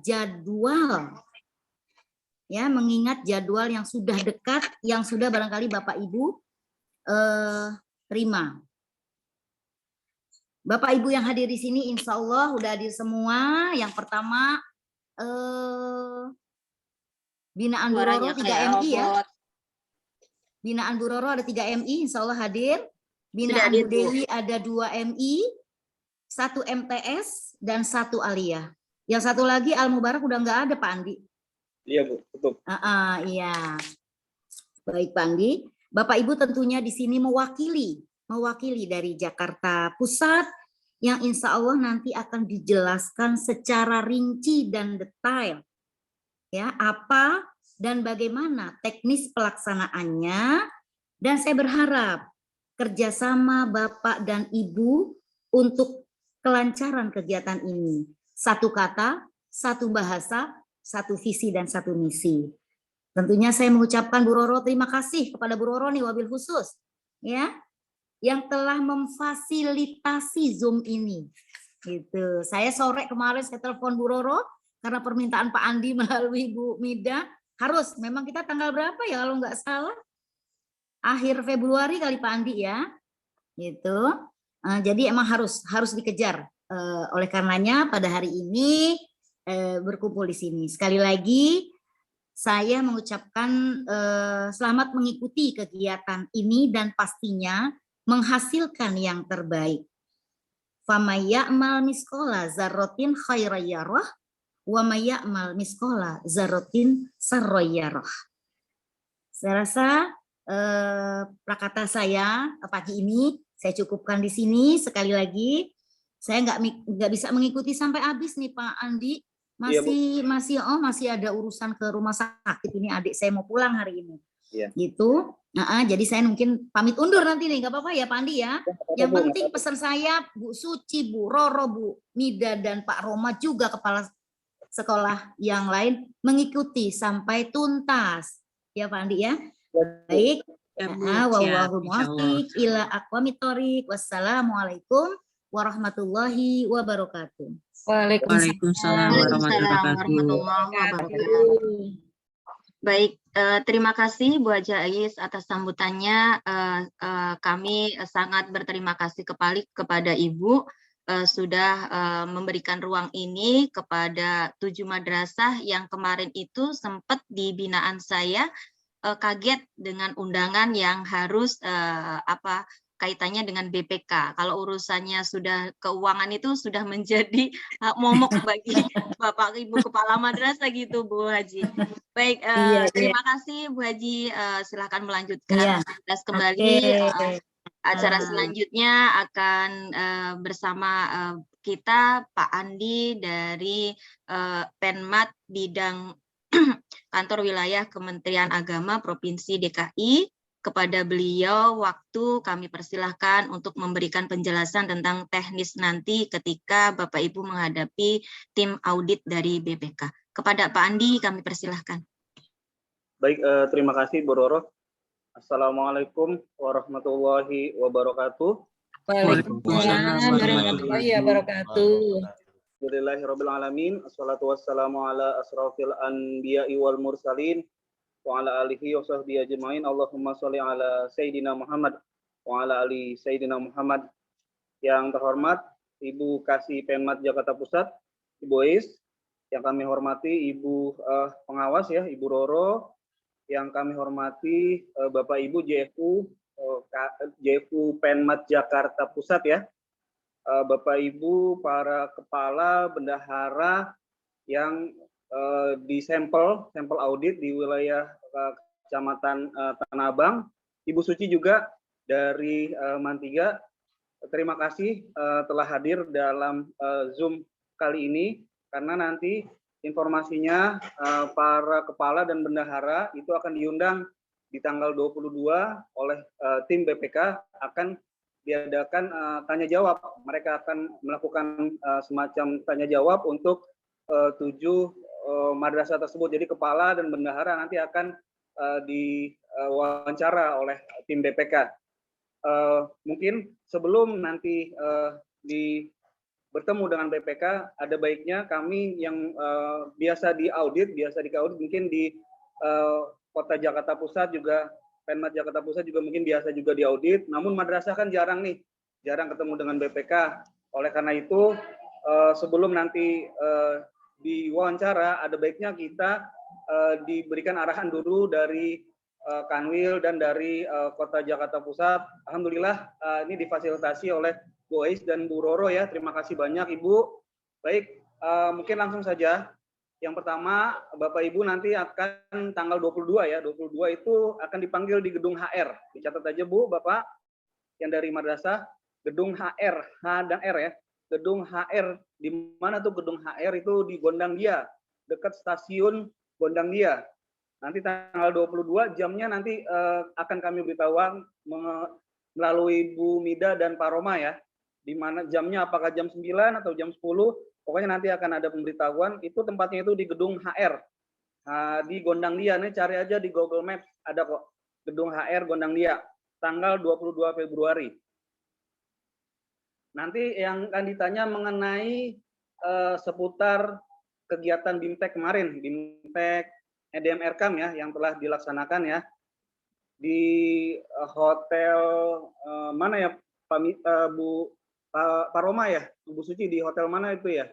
jadwal, ya, mengingat jadwal yang sudah dekat, yang sudah barangkali Bapak Ibu terima. Bapak Ibu yang hadir di sini, insya Allah udah hadir semua. Yang pertama binaan Bu Roro 3 MI ya. Binaan Bu Roro ada 3 MI, insya Allah hadir. Binaan Bu Dewi ada 2 MI, 1 MTS, dan 1 Alia. Yang satu lagi Al Mubarak udah nggak ada Pak Andi. Iya Bu, betul. Iya. Baik Pak Andi. Bapak Ibu tentunya di sini mewakili dari Jakarta Pusat yang insya Allah nanti akan dijelaskan secara rinci dan detail ya apa dan bagaimana teknis pelaksanaannya, dan saya berharap kerjasama Bapak dan Ibu untuk kelancaran kegiatan ini. Satu kata, satu bahasa, satu visi dan satu misi. Tentunya saya mengucapkan Bu Roro terima kasih kepada Bu Roro nih wabil khusus ya yang telah memfasilitasi Zoom ini. Gitu. Saya sore kemarin saya telepon Bu Roro karena permintaan Pak Andi melalui Bu Mida, harus memang kita tanggal berapa ya kalau nggak salah? Akhir Februari kali Pak Andi ya. Gitu. Jadi emang harus dikejar. Oleh karenanya pada hari ini berkumpul di sini. Sekali lagi saya mengucapkan selamat mengikuti kegiatan ini dan pastinya menghasilkan yang terbaik. Famayyamal miskola zarrotin khairayarah wa mayyamal miskola zarrotin sarroyarah. Saya rasa prakata saya pagi ini saya cukupkan di sini. Sekali lagi saya nggak bisa mengikuti sampai habis nih Pak Andi. Masih ada urusan ke rumah sakit ini, adik saya mau pulang hari ini. Gitu. Jadi saya mungkin pamit undur nanti nih, nggak apa-apa ya Pak Andi ya. Yang penting pesan saya Bu Suci, Bu Roro, Bu Mida dan Pak Roma juga kepala sekolah yang lain mengikuti sampai tuntas ya Pak Andi ya. Baik. Wallahu muwaffiq ila aqwamit thoriq. Wassalamualaikum warahmatullahi wabarakatuh. Waalaikumsalam warahmatullahi wabarakatuh. Baik, terima kasih Bu Haja Ais atas sambutannya. Kami sangat berterima kasih kepada Ibu sudah memberikan ruang ini kepada 7 madrasah yang kemarin itu sempat di binaan saya kaget dengan undangan yang harus kaitannya dengan BPK. Kalau urusannya sudah keuangan itu sudah menjadi momok bagi Bapak Ibu Kepala Madrasah gitu Bu Haji. Baik, terima kasih Bu Haji. Silakan melanjutkan kembali. Acara selanjutnya akan bersama kita Pak Andi dari Penmat Bidang Kantor Wilayah Kementerian Agama Provinsi DKI. Kepada beliau waktu kami persilahkan untuk memberikan penjelasan tentang teknis nanti ketika Bapak Ibu menghadapi tim audit dari BPK. Kepada Pak Andi kami persilahkan. Baik, terima kasih Bu Roro. Assalamualaikum warahmatullahi wabarakatuh. Waalaikumsalam warahmatullahi wabarakatuh. Alhamdulillahirabbil alamin. Assalatu wassalamu ala asrofil anbiya'i wal mursalin wa ala alihi wa sahbihi ajma'in. Allahumma sholli ala Sayyidina Muhammad wa ala ali Sayyidina Muhammad. Yang terhormat Ibu Kasih Penmat Jakarta Pusat, Ibu Ais. Yang kami hormati Ibu pengawas ya, Ibu Roro. Yang kami hormati Bapak Ibu JFU Penmat Jakarta Pusat ya. Bapak Ibu para kepala bendahara yang di sampel audit di wilayah Kecamatan Tanah Abang, Ibu Suci juga dari Mantiga. Terima kasih telah hadir dalam Zoom kali ini, karena nanti informasinya para kepala dan bendahara itu akan diundang di tanggal 22 oleh tim BPK, akan diadakan tanya jawab. Mereka akan melakukan semacam tanya jawab untuk 7 madrasah tersebut. Jadi kepala dan bendahara nanti akan diwawancara oleh tim BPK. Mungkin sebelum nanti bertemu dengan BPK, ada baiknya kami yang biasa diaudit mungkin di Kota Jakarta Pusat juga, Pemkab Jakarta Pusat juga mungkin biasa juga diaudit, namun madrasah kan jarang ketemu dengan BPK. Oleh karena itu sebelum nanti diwawancara, ada baiknya kita diberikan arahan dulu dari Kanwil dan dari Kota Jakarta Pusat. Alhamdulillah ini difasilitasi oleh Bu Ais dan Bu Roro ya. Terima kasih banyak Ibu. Baik, mungkin langsung saja. Yang pertama, Bapak Ibu nanti akan tanggal 22 ya. 22 itu akan dipanggil di Gedung HR. Dicatat aja Bu, Bapak yang dari madrasah, Gedung HR, H dan R ya. Gedung HR, di mana tuh Gedung HR? Itu di Gondang Dia, dekat stasiun Gondang Dia. Nanti tanggal 22 jamnya nanti akan kami beritahuan melalui Bu Mida dan Pak Roma ya. Di mana jamnya, apakah jam 9 atau jam 10, pokoknya nanti akan ada pemberitahuan. Itu tempatnya itu di Gedung HR. Di Gondang Dia, nih cari aja di Google Maps, ada kok. Gedung HR Gondang Dia, tanggal 22 Februari. Nanti yang akan ditanya mengenai seputar kegiatan BIMTEK kemarin, BIMTEK EDM Erkam ya, yang telah dilaksanakan ya di hotel mana ya Pak Roma ya, Bu Suci, di hotel mana itu ya?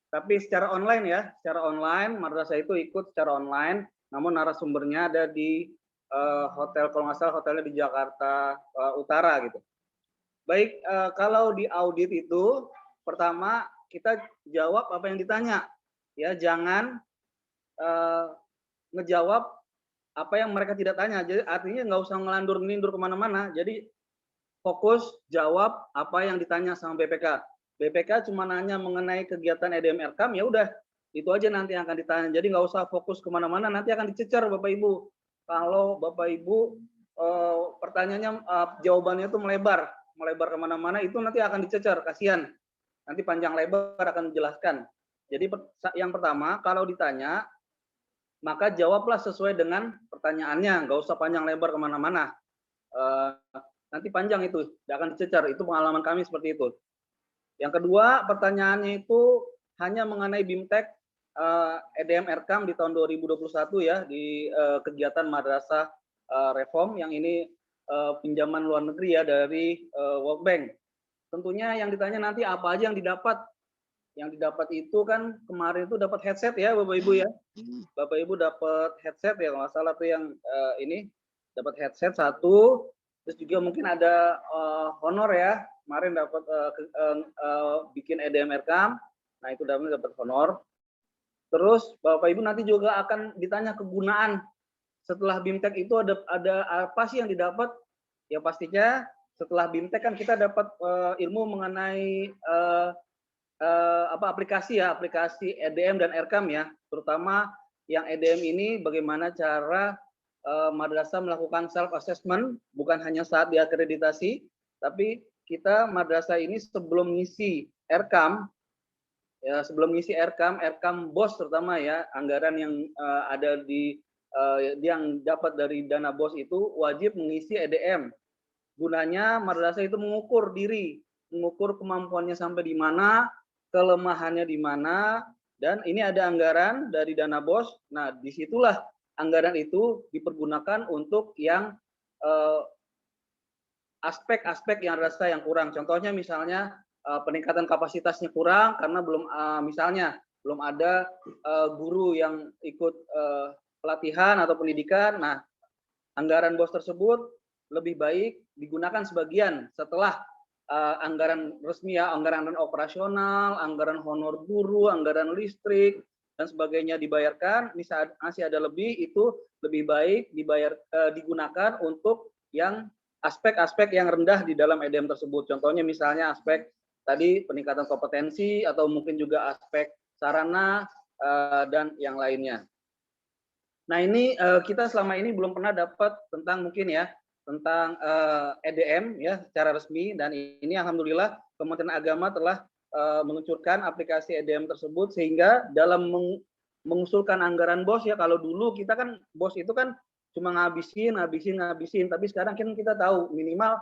Tapi secara online ya, secara online madrasah itu ikut secara online, namun narasumbernya ada di hotel, kalau nggak salah hotelnya di Jakarta Utara gitu. Baik, kalau di audit itu pertama kita jawab apa yang ditanya ya, jangan ngejawab apa yang mereka tidak tanya. Jadi artinya nggak usah ngelandur-ngelindur kemana-mana. Jadi fokus jawab apa yang ditanya sama BPK. BPK cuma nanya mengenai kegiatan EDM Erkam, ya udah itu aja nanti yang akan ditanya. Jadi nggak usah fokus kemana-mana, nanti akan dicecer Bapak Ibu. Kalau Bapak Ibu pertanyaannya jawabannya itu melebar kemana-mana, itu nanti akan dicecer, kasihan. Nanti panjang lebar akan dijelaskan. Jadi yang pertama, kalau ditanya maka jawablah sesuai dengan pertanyaannya, nggak usah panjang lebar kemana-mana. Nanti panjang itu, tidak akan dicecar. Itu pengalaman kami seperti itu. Yang kedua, pertanyaannya itu hanya mengenai BIMTEK EDM Erkam di tahun 2021 ya, di kegiatan Madrasah Reform, yang ini pinjaman luar negeri ya dari World Bank. Tentunya yang ditanya nanti apa aja yang didapat. Yang didapat itu kan kemarin itu dapat headset ya Bapak Ibu ya. Bapak Ibu dapat headset ya, kalau nggak salah tuh yang ini dapat headset 1. Terus juga mungkin ada honor ya, kemarin dapat bikin EDM Erkam, nah itu dapat honor. Terus Bapak Ibu nanti juga akan ditanya kegunaan setelah BIMTEK itu ada apa sih yang didapat? Ya pastinya setelah BIMTEK kan kita dapat ilmu mengenai aplikasi ya, aplikasi EDM dan Erkam ya, terutama yang EDM ini bagaimana cara madrasah melakukan self assessment, bukan hanya saat diakreditasi, tapi kita madrasah ini sebelum ngisi Erkam ya, sebelum ngisi Erkam BOS terutama ya, anggaran yang ada di yang dapat dari dana BOS itu wajib mengisi EDM. Gunanya madrasah itu mengukur diri, mengukur kemampuannya sampai di mana, kelemahannya di mana, dan ini ada anggaran dari dana BOS. Nah, disitulah anggaran itu dipergunakan untuk yang aspek-aspek yang rasa yang kurang. Contohnya misalnya peningkatan kapasitasnya kurang karena misalnya belum ada guru yang ikut pelatihan atau pendidikan. Nah, anggaran BOS tersebut lebih baik digunakan sebagian setelah anggaran resmi ya, anggaran operasional, anggaran honor guru, anggaran listrik dan sebagainya dibayarkan. Masih ada lebih, itu lebih baik digunakan untuk yang aspek-aspek yang rendah di dalam EDM tersebut. Contohnya misalnya aspek tadi peningkatan kompetensi atau mungkin juga aspek sarana dan yang lainnya. Nah ini kita selama ini belum pernah dapat tentang mungkin ya tentang EDM ya secara resmi, dan ini alhamdulillah Kementerian Agama telah meluncurkan aplikasi EDM tersebut, sehingga dalam mengusulkan anggaran BOS ya, kalau dulu kita kan BOS itu kan cuma ngabisin, tapi sekarang kan kita tahu minimal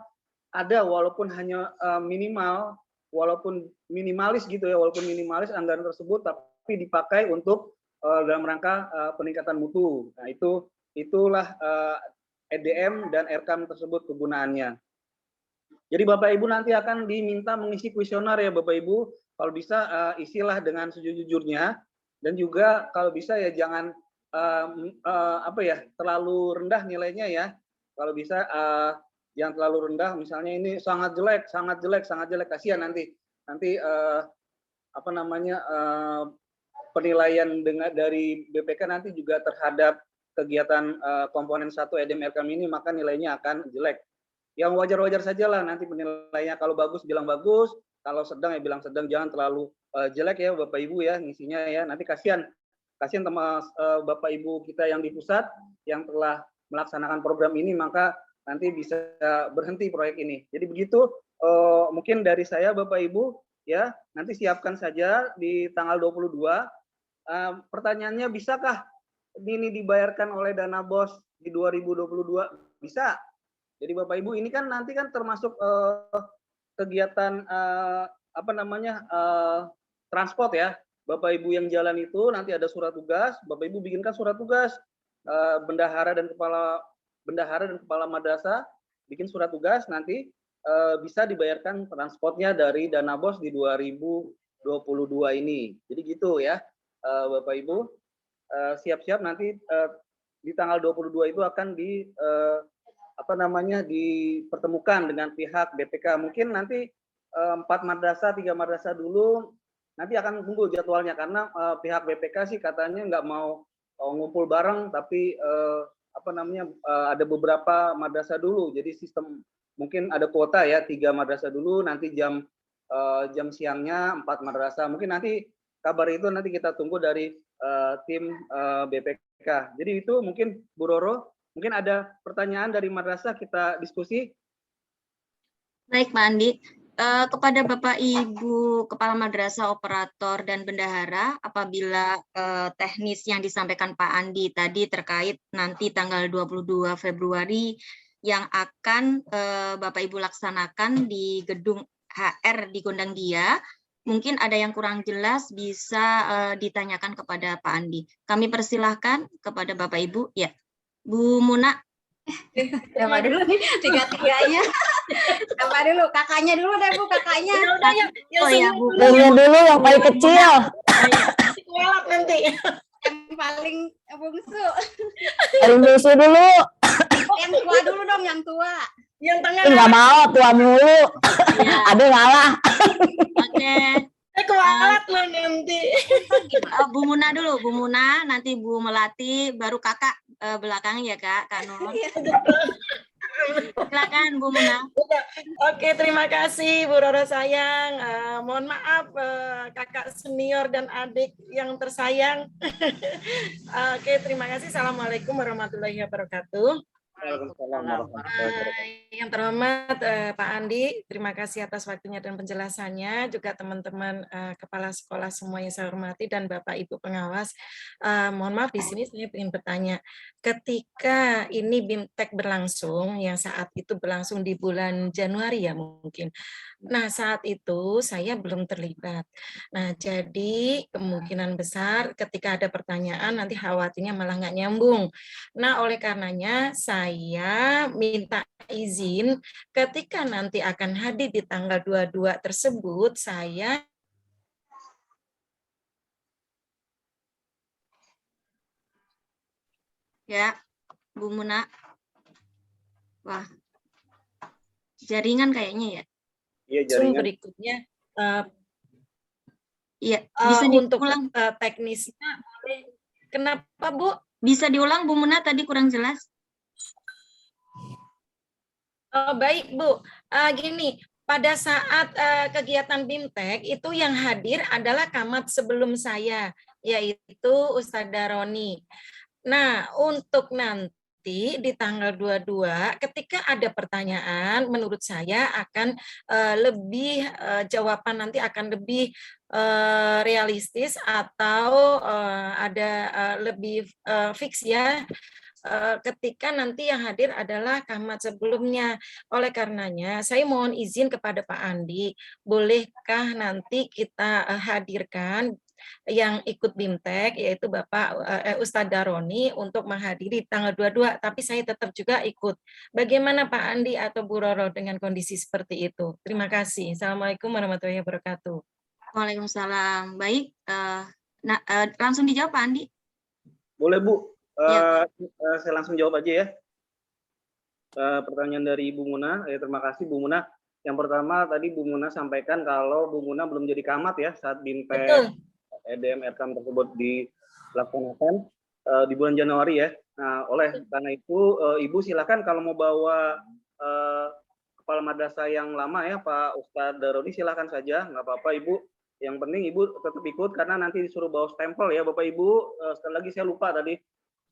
ada, walaupun hanya minimal walaupun minimalis gitu ya, walaupun minimalis anggaran tersebut tapi dipakai untuk dalam rangka peningkatan mutu. Nah, itulah EDM dan RKAM tersebut kegunaannya. Jadi Bapak Ibu nanti akan diminta mengisi kuesioner ya Bapak Ibu. Kalau bisa isilah dengan sejujurnya, dan juga kalau bisa ya jangan terlalu rendah nilainya ya. Kalau bisa jangan terlalu rendah, misalnya ini sangat jelek, kasihan nanti penilaian dari BPK nanti juga terhadap kegiatan komponen 1 EDM RKAM ini, maka nilainya akan jelek. Yang wajar-wajar saja lah nanti penilaiannya, kalau bagus bilang bagus, kalau sedang ya bilang sedang, jangan terlalu jelek ya Bapak Ibu ya ngisinya ya, nanti kasihan teman Bapak Ibu kita yang di pusat yang telah melaksanakan program ini, maka nanti bisa berhenti proyek ini. Jadi begitu mungkin dari saya Bapak Ibu ya, nanti siapkan saja di tanggal 22. Pertanyaannya, bisakah ini dibayarkan oleh dana BOS di 2022? Bisa. Jadi Bapak Ibu ini kan nanti kan termasuk kegiatan transport ya. Bapak Ibu yang jalan itu nanti ada surat tugas, Bapak Ibu bikinkan surat tugas, bendahara dan kepala madrasah bikin surat tugas, nanti bisa dibayarkan transportnya dari dana BOS di 2022 ini. Jadi gitu ya Bapak Ibu, siap-siap nanti di tanggal 22 itu akan dipertemukan dengan pihak BPK. Mungkin nanti 4 madrasah, 3 madrasah dulu, nanti akan tunggu jadwalnya, karena pihak BPK sih katanya nggak mau ngumpul bareng, tapi ada beberapa madrasah dulu, jadi sistem mungkin ada kuota ya, 3 madrasah dulu, nanti jam siangnya 4 madrasah. Mungkin nanti kabar itu nanti kita tunggu dari tim BPK. Jadi itu mungkin Bu Roro, mungkin ada pertanyaan dari madrasah, kita diskusi. Baik Pak Andi. Kepada Bapak Ibu Kepala Madrasah, Operator, dan Bendahara, apabila teknis yang disampaikan Pak Andi tadi terkait nanti tanggal 22 Februari yang akan Bapak Ibu laksanakan di gedung HR di Gondang Dia, mungkin ada yang kurang jelas bisa ditanyakan kepada Pak Andi. Kami persilahkan kepada Bapak Ibu. Ya, Bu Muna. Siapa dulu nih? Tiga-tiganya. Siapa dulu? Kakaknya dulu deh Bu, kakaknya. Oh ya Bu. Yang dulu yang paling kecil. Kuelak nanti. Yang paling bungsu. Paling bungsu dulu. Yang tua dulu dong, yang tua. Yang tengah. Nggak mau, tua mulu. Ada ngalah. Oke. Kualat loh nanti. Bu Muna dulu, Bu Muna, nanti Bu Melati, baru kakak belakang ya Kak Nur. Silakan Bu Muna. Oke, terima kasih Bu Roro sayang. Mohon maaf kakak senior dan adik yang tersayang. Oke, terima kasih. Assalamualaikum warahmatullahi wabarakatuh. Yang terhormat Pak Andi, terima kasih atas waktunya dan penjelasannya. Juga teman-teman kepala sekolah semua yang saya hormati dan Bapak Ibu pengawas. Mohon maaf di sini saya ingin bertanya, ketika ini BIMTEK berlangsung, yang saat itu berlangsung di bulan Januari ya mungkin. Nah saat itu saya belum terlibat. Nah jadi kemungkinan besar ketika ada pertanyaan nanti khawatirnya malah nggak nyambung. Nah oleh karenanya saya minta izin ketika nanti akan hadir di tanggal 22 tersebut, saya Ya, Bu Muna. Wah, jaringan kayaknya ya. Iya, jaringan. berikutnya Iya, bisa untuk diulang. teknisnya. Kenapa Bu? Bisa diulang Bu Muna, tadi kurang jelas. Baik Bu, gini, pada saat kegiatan BIMTEK itu yang hadir adalah camat sebelum saya, yaitu Ustadzah Roni. Nah, untuk nanti di tanggal 22, ketika ada pertanyaan, menurut saya akan lebih, jawaban nanti akan lebih realistis atau ada lebih fix ya, ketika nanti yang hadir adalah camat sebelumnya. Oleh karenanya, saya mohon izin kepada Pak Andi, bolehkah nanti kita hadirkan yang ikut BIMTEK, yaitu Bapak Ustadz Daroni untuk menghadiri tanggal 22, tapi saya tetap juga ikut. Bagaimana Pak Andi atau Bu Roro dengan kondisi seperti itu? Terima kasih. Assalamualaikum warahmatullahi wabarakatuh. Waalaikumsalam. Baik, langsung dijawab Pak Andi. Boleh Bu, Ya. saya langsung jawab aja ya. Pertanyaan dari Bu Muna, terima kasih Bu Muna. Yang pertama tadi Bu Muna sampaikan kalau Bu Muna belum jadi camat ya saat BIMTEK Betul. EDM RKAM tersebut dilaksanakan di bulan Januari ya. Nah, oleh karena itu Ibu silakan kalau mau bawa kepala madrasah yang lama ya Pak Ustadz Daroni, silakan saja, nggak apa-apa Ibu. Yang penting Ibu tetap ikut karena nanti disuruh bawa stempel ya Bapak Ibu. Sekali lagi saya lupa tadi,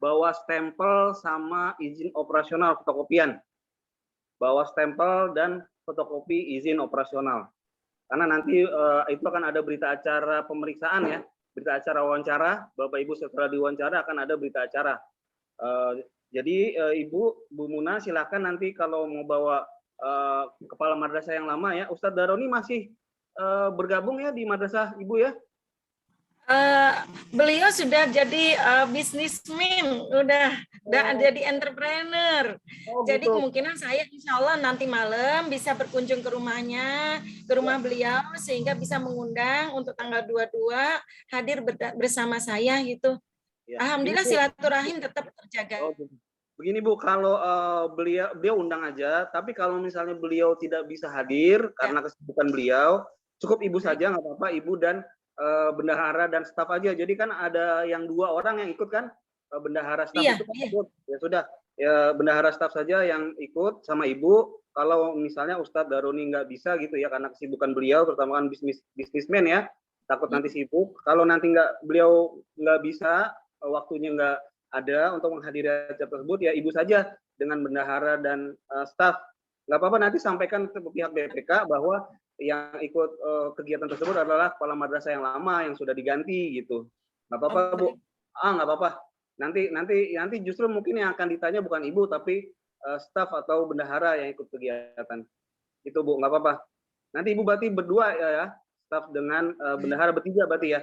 bawa stempel sama izin operasional fotokopian. Bawa stempel dan fotokopi izin operasional. Karena nanti itu akan ada berita acara pemeriksaan ya, berita acara wawancara. Bapak Ibu setelah diwawancara akan ada berita acara. Jadi Ibu, Bu Muna silakan nanti kalau mau bawa kepala madrasah yang lama ya. Ustadz Daroni masih bergabung ya di madrasah Ibu ya? Beliau sudah jadi bisnismen, udah jadi entrepreneur. Jadi gitu. kemungkinan saya insya Allah nanti malam bisa berkunjung ke rumahnya, ke rumah beliau, sehingga bisa mengundang untuk tanggal 22 hadir bersama saya gitu. Ya. Alhamdulillah silaturahim tetap terjaga. Begini Bu, kalau beliau undang aja, tapi kalau misalnya beliau tidak bisa hadir karena kesibukan beliau, cukup Ibu saja, nggak apa-apa, Ibu dan bendahara dan staf aja. Jadi kan ada yang 2 orang yang ikut kan, bendahara staf itu kan ikut. Ya sudah, ya bendahara staf saja yang ikut sama Ibu. Kalau misalnya Ustadz Daroni nggak bisa gitu ya karena kesibukan beliau, terutama kan bisnismen ya, takut nanti sibuk. Kalau nanti beliau nggak bisa, waktunya nggak ada untuk menghadiri acara tersebut, ya Ibu saja dengan bendahara dan staf. Nggak apa-apa, nanti sampaikan ke pihak BPK bahwa yang ikut kegiatan tersebut adalah kepala madrasah yang lama yang sudah diganti gitu. Nggak apa-apa Bu. Nggak apa-apa. Nanti justru mungkin yang akan ditanya bukan Ibu tapi staf atau bendahara yang ikut kegiatan. Itu Bu, nggak apa-apa. Nanti Ibu berarti berdua ya, staf dengan bendahara bertiga berarti ya.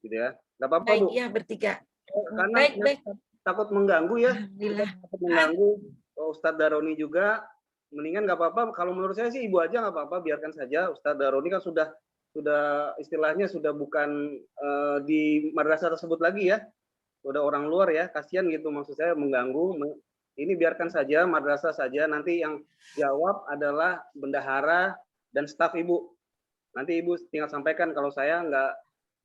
Gitu ya. Nggak apa-apa Bu. Iya, bertiga. Karena Baik. takut mengganggu ya. Alhamdulillah. Takut mengganggu Ustadz Daroni juga. Mendingan nggak apa-apa. Kalau menurut saya sih Ibu aja nggak apa-apa, biarkan saja. Ustadz Daroni kan sudah istilahnya sudah bukan di madrasah tersebut lagi ya. Udah orang luar ya, kasihan gitu, maksud saya mengganggu. Ini biarkan saja, madrasah saja. Nanti yang jawab adalah bendahara dan staf Ibu. Nanti Ibu tinggal sampaikan kalau saya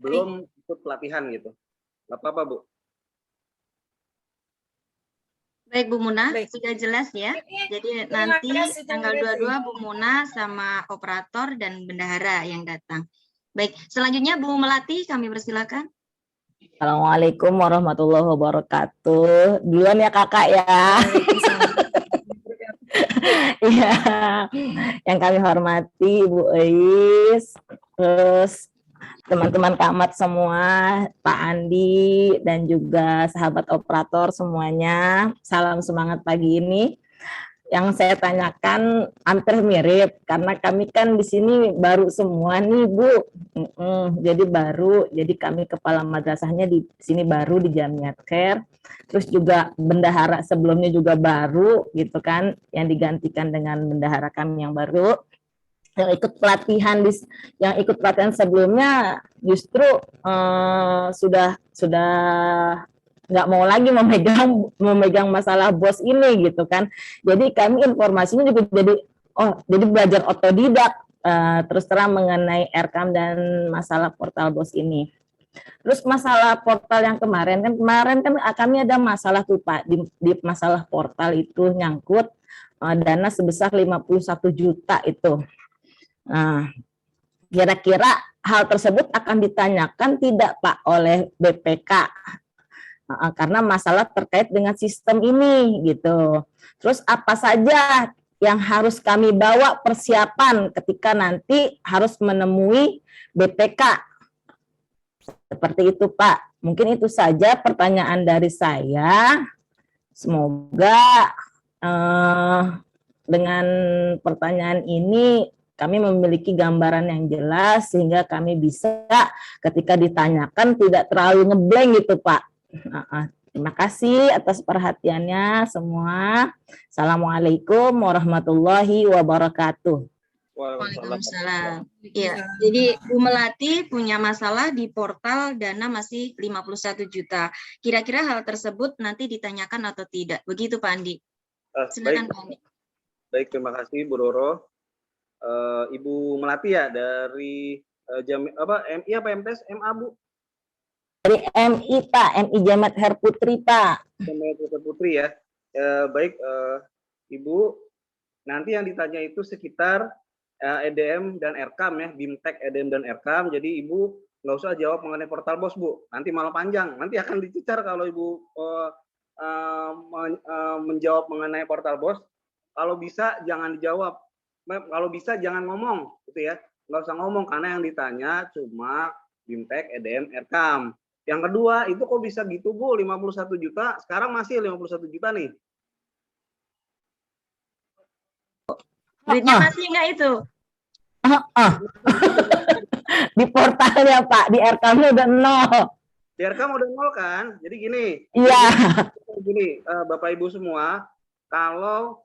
belum ikut pelatihan gitu. Nggak apa-apa Bu. Baik Bu Muna, Baik. sudah jelas ya. Jadi Terima nanti kasih, tanggal 22 Bu Muna sama operator dan bendahara yang datang. Baik, selanjutnya Bu Melati kami persilakan. Assalamualaikum warahmatullahi wabarakatuh. Duluan ya kakak ya. Iya, yang kami hormati Ibu Eis, terus teman-teman camat semua, Pak Andi, dan juga sahabat operator semuanya. Salam semangat pagi ini. Yang saya tanyakan hampir mirip, karena kami kan di sini baru semua nih Bu. Jadi baru, jadi kami kepala madrasahnya di sini baru di Jamiat Khair. Terus juga bendahara sebelumnya juga baru gitu kan, yang digantikan dengan bendahara kami yang baru. Yang ikut pelatihan sebelumnya justru sudah nggak mau lagi memegang masalah bos ini gitu kan. Jadi kami informasinya juga jadi belajar otodidak terus terang mengenai RKAM dan masalah portal bos ini. Terus masalah portal yang kemarin kan kami ada masalah tuh Pak, di masalah portal itu nyangkut dana sebesar 51 juta itu. Nah, kira-kira hal tersebut akan ditanyakan tidak Pak oleh BPK? Karena masalah terkait dengan sistem ini gitu. Terus apa saja yang harus kami bawa persiapan ketika nanti harus menemui BPK? Seperti itu Pak. Mungkin itu saja pertanyaan dari saya. Semoga dengan pertanyaan ini kami memiliki gambaran yang jelas sehingga kami bisa ketika ditanyakan tidak terlalu ngeblank gitu Pak. Terima kasih atas perhatiannya semua. Assalamualaikum warahmatullahi wabarakatuh. Waalaikumsalam. Iya, jadi Bu Melati punya masalah di portal dana masih 51 juta. Kira-kira hal tersebut nanti ditanyakan atau tidak? Begitu Pak Andi. Silakan Pak Andi. Baik, terima kasih Bu Roro. Ibu Melati ya dari MI apa MTS MA Bu? Dari MI Pak, MI Jamat Her Putri Pak. Jamat Her Putri ya. Baik Ibu, nanti yang ditanya itu sekitar EDM dan RKAM ya, BIMTEK, EDM dan RKAM. Jadi Ibu nggak usah jawab mengenai portal BOS Bu, nanti malah panjang. Nanti akan dicecar kalau Ibu menjawab mengenai portal BOS. Kalau bisa jangan dijawab. Kalau bisa jangan ngomong gitu ya, nggak usah ngomong karena yang ditanya cuma BIMTEK, EDM, RKAM. Yang kedua itu kok bisa gitu Bu, 51 juta, sekarang masih 51 juta nih. Duitnya masih nggak itu? Di portalnya Pak, di RKAM udah 0. Di RKAM udah 0 kan, jadi gini. Iya. Gini Bapak Ibu semua, kalau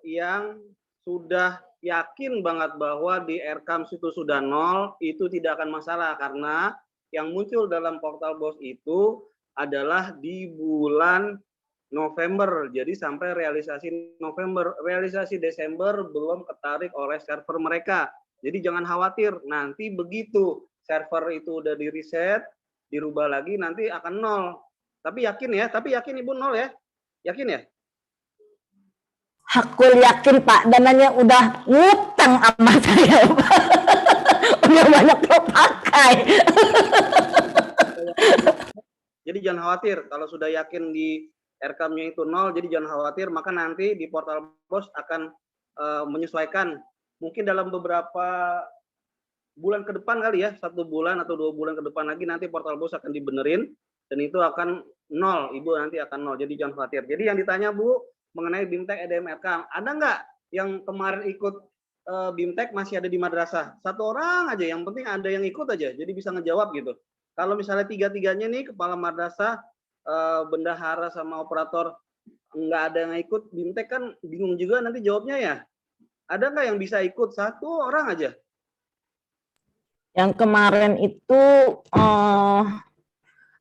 yang sudah yakin banget bahwa di RKAM itu sudah 0, itu tidak akan masalah karena yang muncul dalam portal BOS itu adalah di bulan November. Jadi sampai realisasi November, realisasi Desember belum ketarik oleh server mereka. Jadi jangan khawatir, nanti begitu server itu udah di reset, dirubah lagi nanti akan 0. Tapi yakin ya, Ibu 0 ya? Yakin ya? Aku yakin Pak, dananya udah ngutang sama saya Pak. Udah banyak terpakai. Jadi jangan khawatir, kalau sudah yakin di RKAM-nya itu 0, jadi jangan khawatir, maka nanti di portal BOS akan menyesuaikan. Mungkin dalam beberapa bulan ke depan kali ya, 1 bulan atau 2 bulan ke depan lagi nanti portal BOS akan dibenerin, dan itu akan 0, Ibu nanti akan 0, jadi jangan khawatir. Jadi yang ditanya Bu, mengenai BIMTEK, EDM, RKAM. Ada nggak yang kemarin ikut BIMTEK masih ada di madrasah? 1 orang aja, yang penting ada yang ikut aja, jadi bisa ngejawab gitu. Kalau misalnya 3-3-nya nih, kepala madrasah, bendahara sama operator, nggak ada yang ikut BIMTEK kan bingung juga nanti jawabnya ya. Ada nggak yang bisa ikut? 1 orang aja. Yang kemarin itu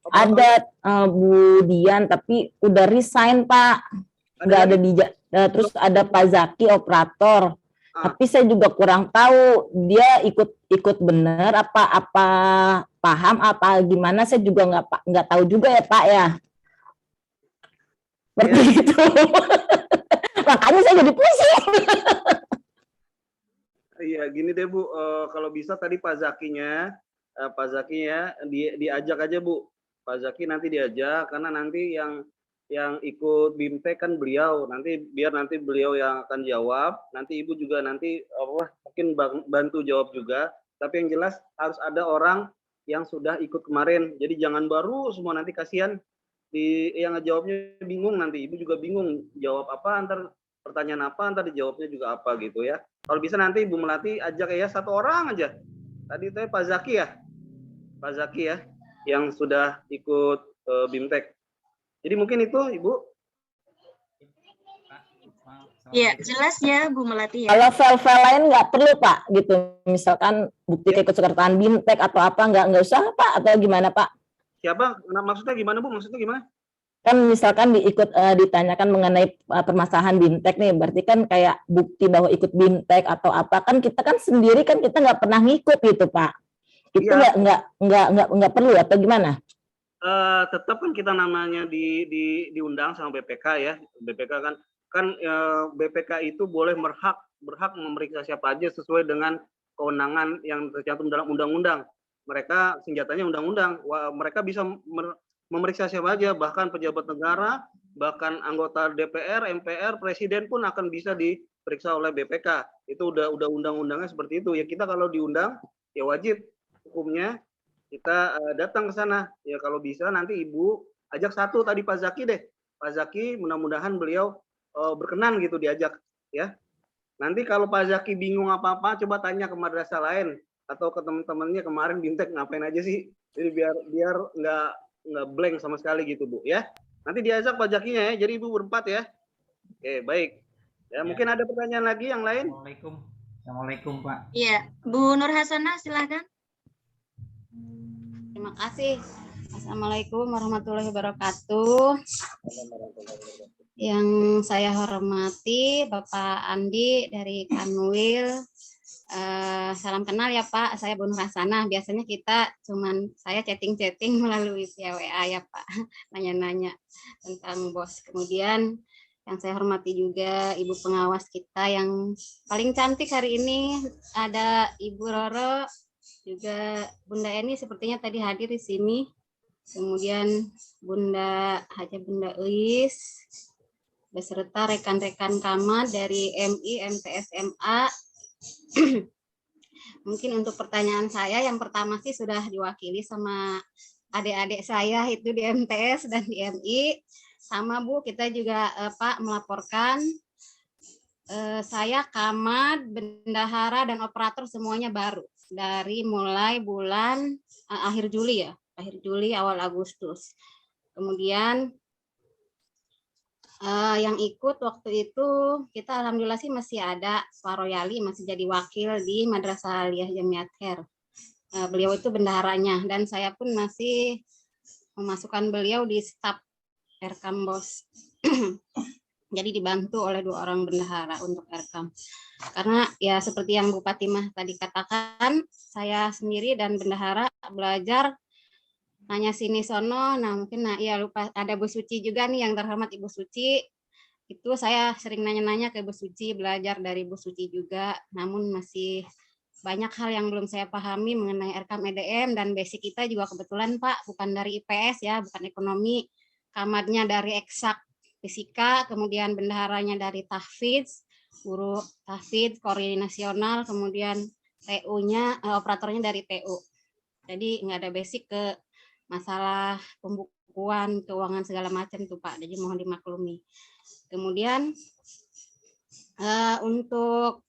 ada Bu Dian, tapi udah resign Pak. Nggak ada di, terus ada Pak Zaki operator, tapi saya juga kurang tahu dia ikut bener apa paham apa gimana, saya juga nggak tahu juga ya Pak ya. Seperti itu. Makanya saya jadi pusing. Iya gini deh Bu, kalau bisa tadi Pak Zakinya diajak aja Bu. Pak Zaki nanti diajak karena nanti yang ikut BIMTEK kan beliau, biar nanti beliau yang akan jawab, nanti Ibu juga nanti mungkin bantu jawab juga, tapi yang jelas harus ada orang yang sudah ikut kemarin, jadi jangan baru semua, nanti kasihan yang ngejawabnya bingung, nanti Ibu juga bingung jawab apa, pertanyaan apa, dijawabnya juga apa gitu ya. Kalau bisa nanti Ibu Melati ajak ya 1 orang aja, tadi itu Pak Zaki ya, yang sudah ikut BIMTEK. Jadi mungkin itu Ibu. Iya, jelas ya Bu Melati ya. Kalau file-file lain nggak perlu Pak, gitu. Misalkan bukti keikutsertaan BIMTEK atau apa, nggak usah Pak, atau gimana Pak? Siapa? Maksudnya gimana Bu? Maksudnya gimana? Kan misalkan ditanyakan mengenai permasalahan BIMTEK nih, berarti kan kayak bukti bahwa ikut BIMTEK atau apa, kan kita kan sendiri kan kita nggak pernah ngikut gitu Pak. Itu nggak perlu atau gimana? Tetap kan kita namanya diundang sama BPK ya. BPK kan BPK itu boleh berhak memeriksa siapa aja sesuai dengan kewenangan yang tercantum dalam undang-undang. Mereka senjatanya undang-undang. Mereka bisa memeriksa siapa aja, bahkan pejabat negara, bahkan anggota DPR, MPR, presiden pun akan bisa diperiksa oleh BPK. Itu udah undang-undangnya seperti itu. Ya kita kalau diundang ya wajib hukumnya kita datang ke sana. Ya kalau bisa nanti Ibu ajak satu tadi Pak Zaki deh. Pak Zaki mudah-mudahan beliau berkenan gitu diajak ya. Nanti kalau Pak Zaki bingung apa-apa coba tanya ke madrasah lain atau ke teman-temannya kemarin Bintek ngapain aja sih. Jadi biar nggak blank sama sekali gitu Bu ya. Nanti diajak Pak Zakinya ya. Jadi Ibu berempat ya. Oke, baik. Ya, mungkin ada pertanyaan lagi yang lain? Assalamualaikum Pak. Iya, Bu Nur Hasanah silakan. Terima kasih. Assalamualaikum warahmatullahi wabarakatuh. Yang saya hormati Bapak Andi dari Kanwil. Salam kenal ya Pak, saya Bu Nur Hasanah. Biasanya kita saya chatting-chatting melalui via WA ya Pak, nanya-nanya tentang BOS. Kemudian yang saya hormati juga Ibu pengawas kita yang paling cantik hari ini, ada Ibu Roro, juga Bunda Eni sepertinya tadi hadir di sini. Kemudian Bunda Uis, beserta rekan-rekan Kamar dari MI, MTSMA. Mungkin untuk pertanyaan saya yang pertama sih sudah diwakili sama adik-adik saya itu di MTS dan di MI. Sama Bu, kita juga Pak melaporkan saya Kamar, bendahara dan operator semuanya baru dari mulai bulan akhir Juli ya, akhir Juli awal Agustus. Kemudian yang ikut waktu itu kita alhamdulillah sih masih ada Pak Royali, masih jadi wakil di Madrasah Aliyah Jamiat Khair. Beliau itu bendaharanya dan saya pun masih memasukkan beliau di staf Erkam BOS. Jadi dibantu oleh 2 orang bendahara untuk Erkam. Karena ya seperti yang Bu Fatimah tadi katakan, saya sendiri dan bendahara belajar nanya sini sono. Nah mungkin ya lupa ada Bu Suci juga nih yang terhormat Ibu Suci. Itu saya sering nanya-nanya ke Bu Suci, belajar dari Bu Suci juga. Namun masih banyak hal yang belum saya pahami mengenai Erkam EDM dan basic kita juga kebetulan Pak bukan dari IPS ya, bukan ekonomi. Kamarnya dari eksak fisika, kemudian bendaharanya dari tahfidz, guru tahfidz, koordinasional, kemudian TU-nya, operatornya dari TU. Jadi nggak ada basic ke masalah pembukuan, keuangan segala macam tuh Pak, jadi mohon dimaklumi. Kemudian untuk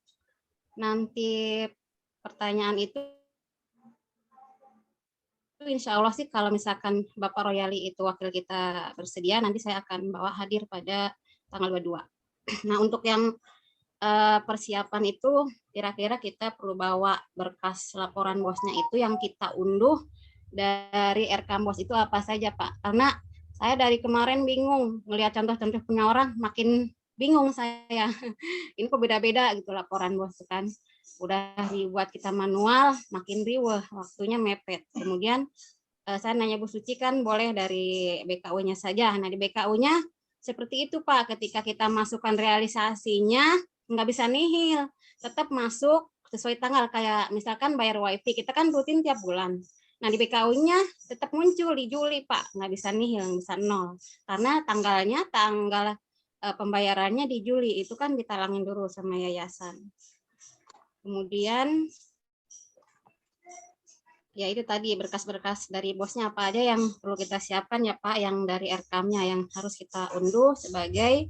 nanti pertanyaan itu, insya Allah sih kalau misalkan Bapak Royali itu wakil kita bersedia, nanti saya akan bawa hadir pada tanggal 22. Nah untuk yang persiapan itu kira-kira kita perlu bawa berkas laporan bosnya itu yang kita unduh dari Erkam BOS itu apa saja Pak? Karena saya dari kemarin bingung melihat contoh-contoh punya orang, makin bingung saya. Ini kok beda-beda gitu laporan BOS kan. Udah dibuat kita manual, makin riweh, waktunya mepet. Kemudian saya nanya Bu Suci kan boleh dari BKU-nya saja. Nah di BKU-nya seperti itu Pak, ketika kita masukkan realisasinya nggak bisa nihil, tetap masuk sesuai tanggal. Kayak misalkan bayar WiFi, kita kan rutin tiap bulan. Nah di BKU-nya tetap muncul di Juli Pak, nggak bisa nihil, bisa nol. Karena tanggal pembayarannya di Juli, itu kan ditalangin dulu sama yayasan. Kemudian ya itu tadi berkas-berkas dari bosnya apa aja yang perlu kita siapkan ya Pak, yang dari Erkamnya yang harus kita unduh sebagai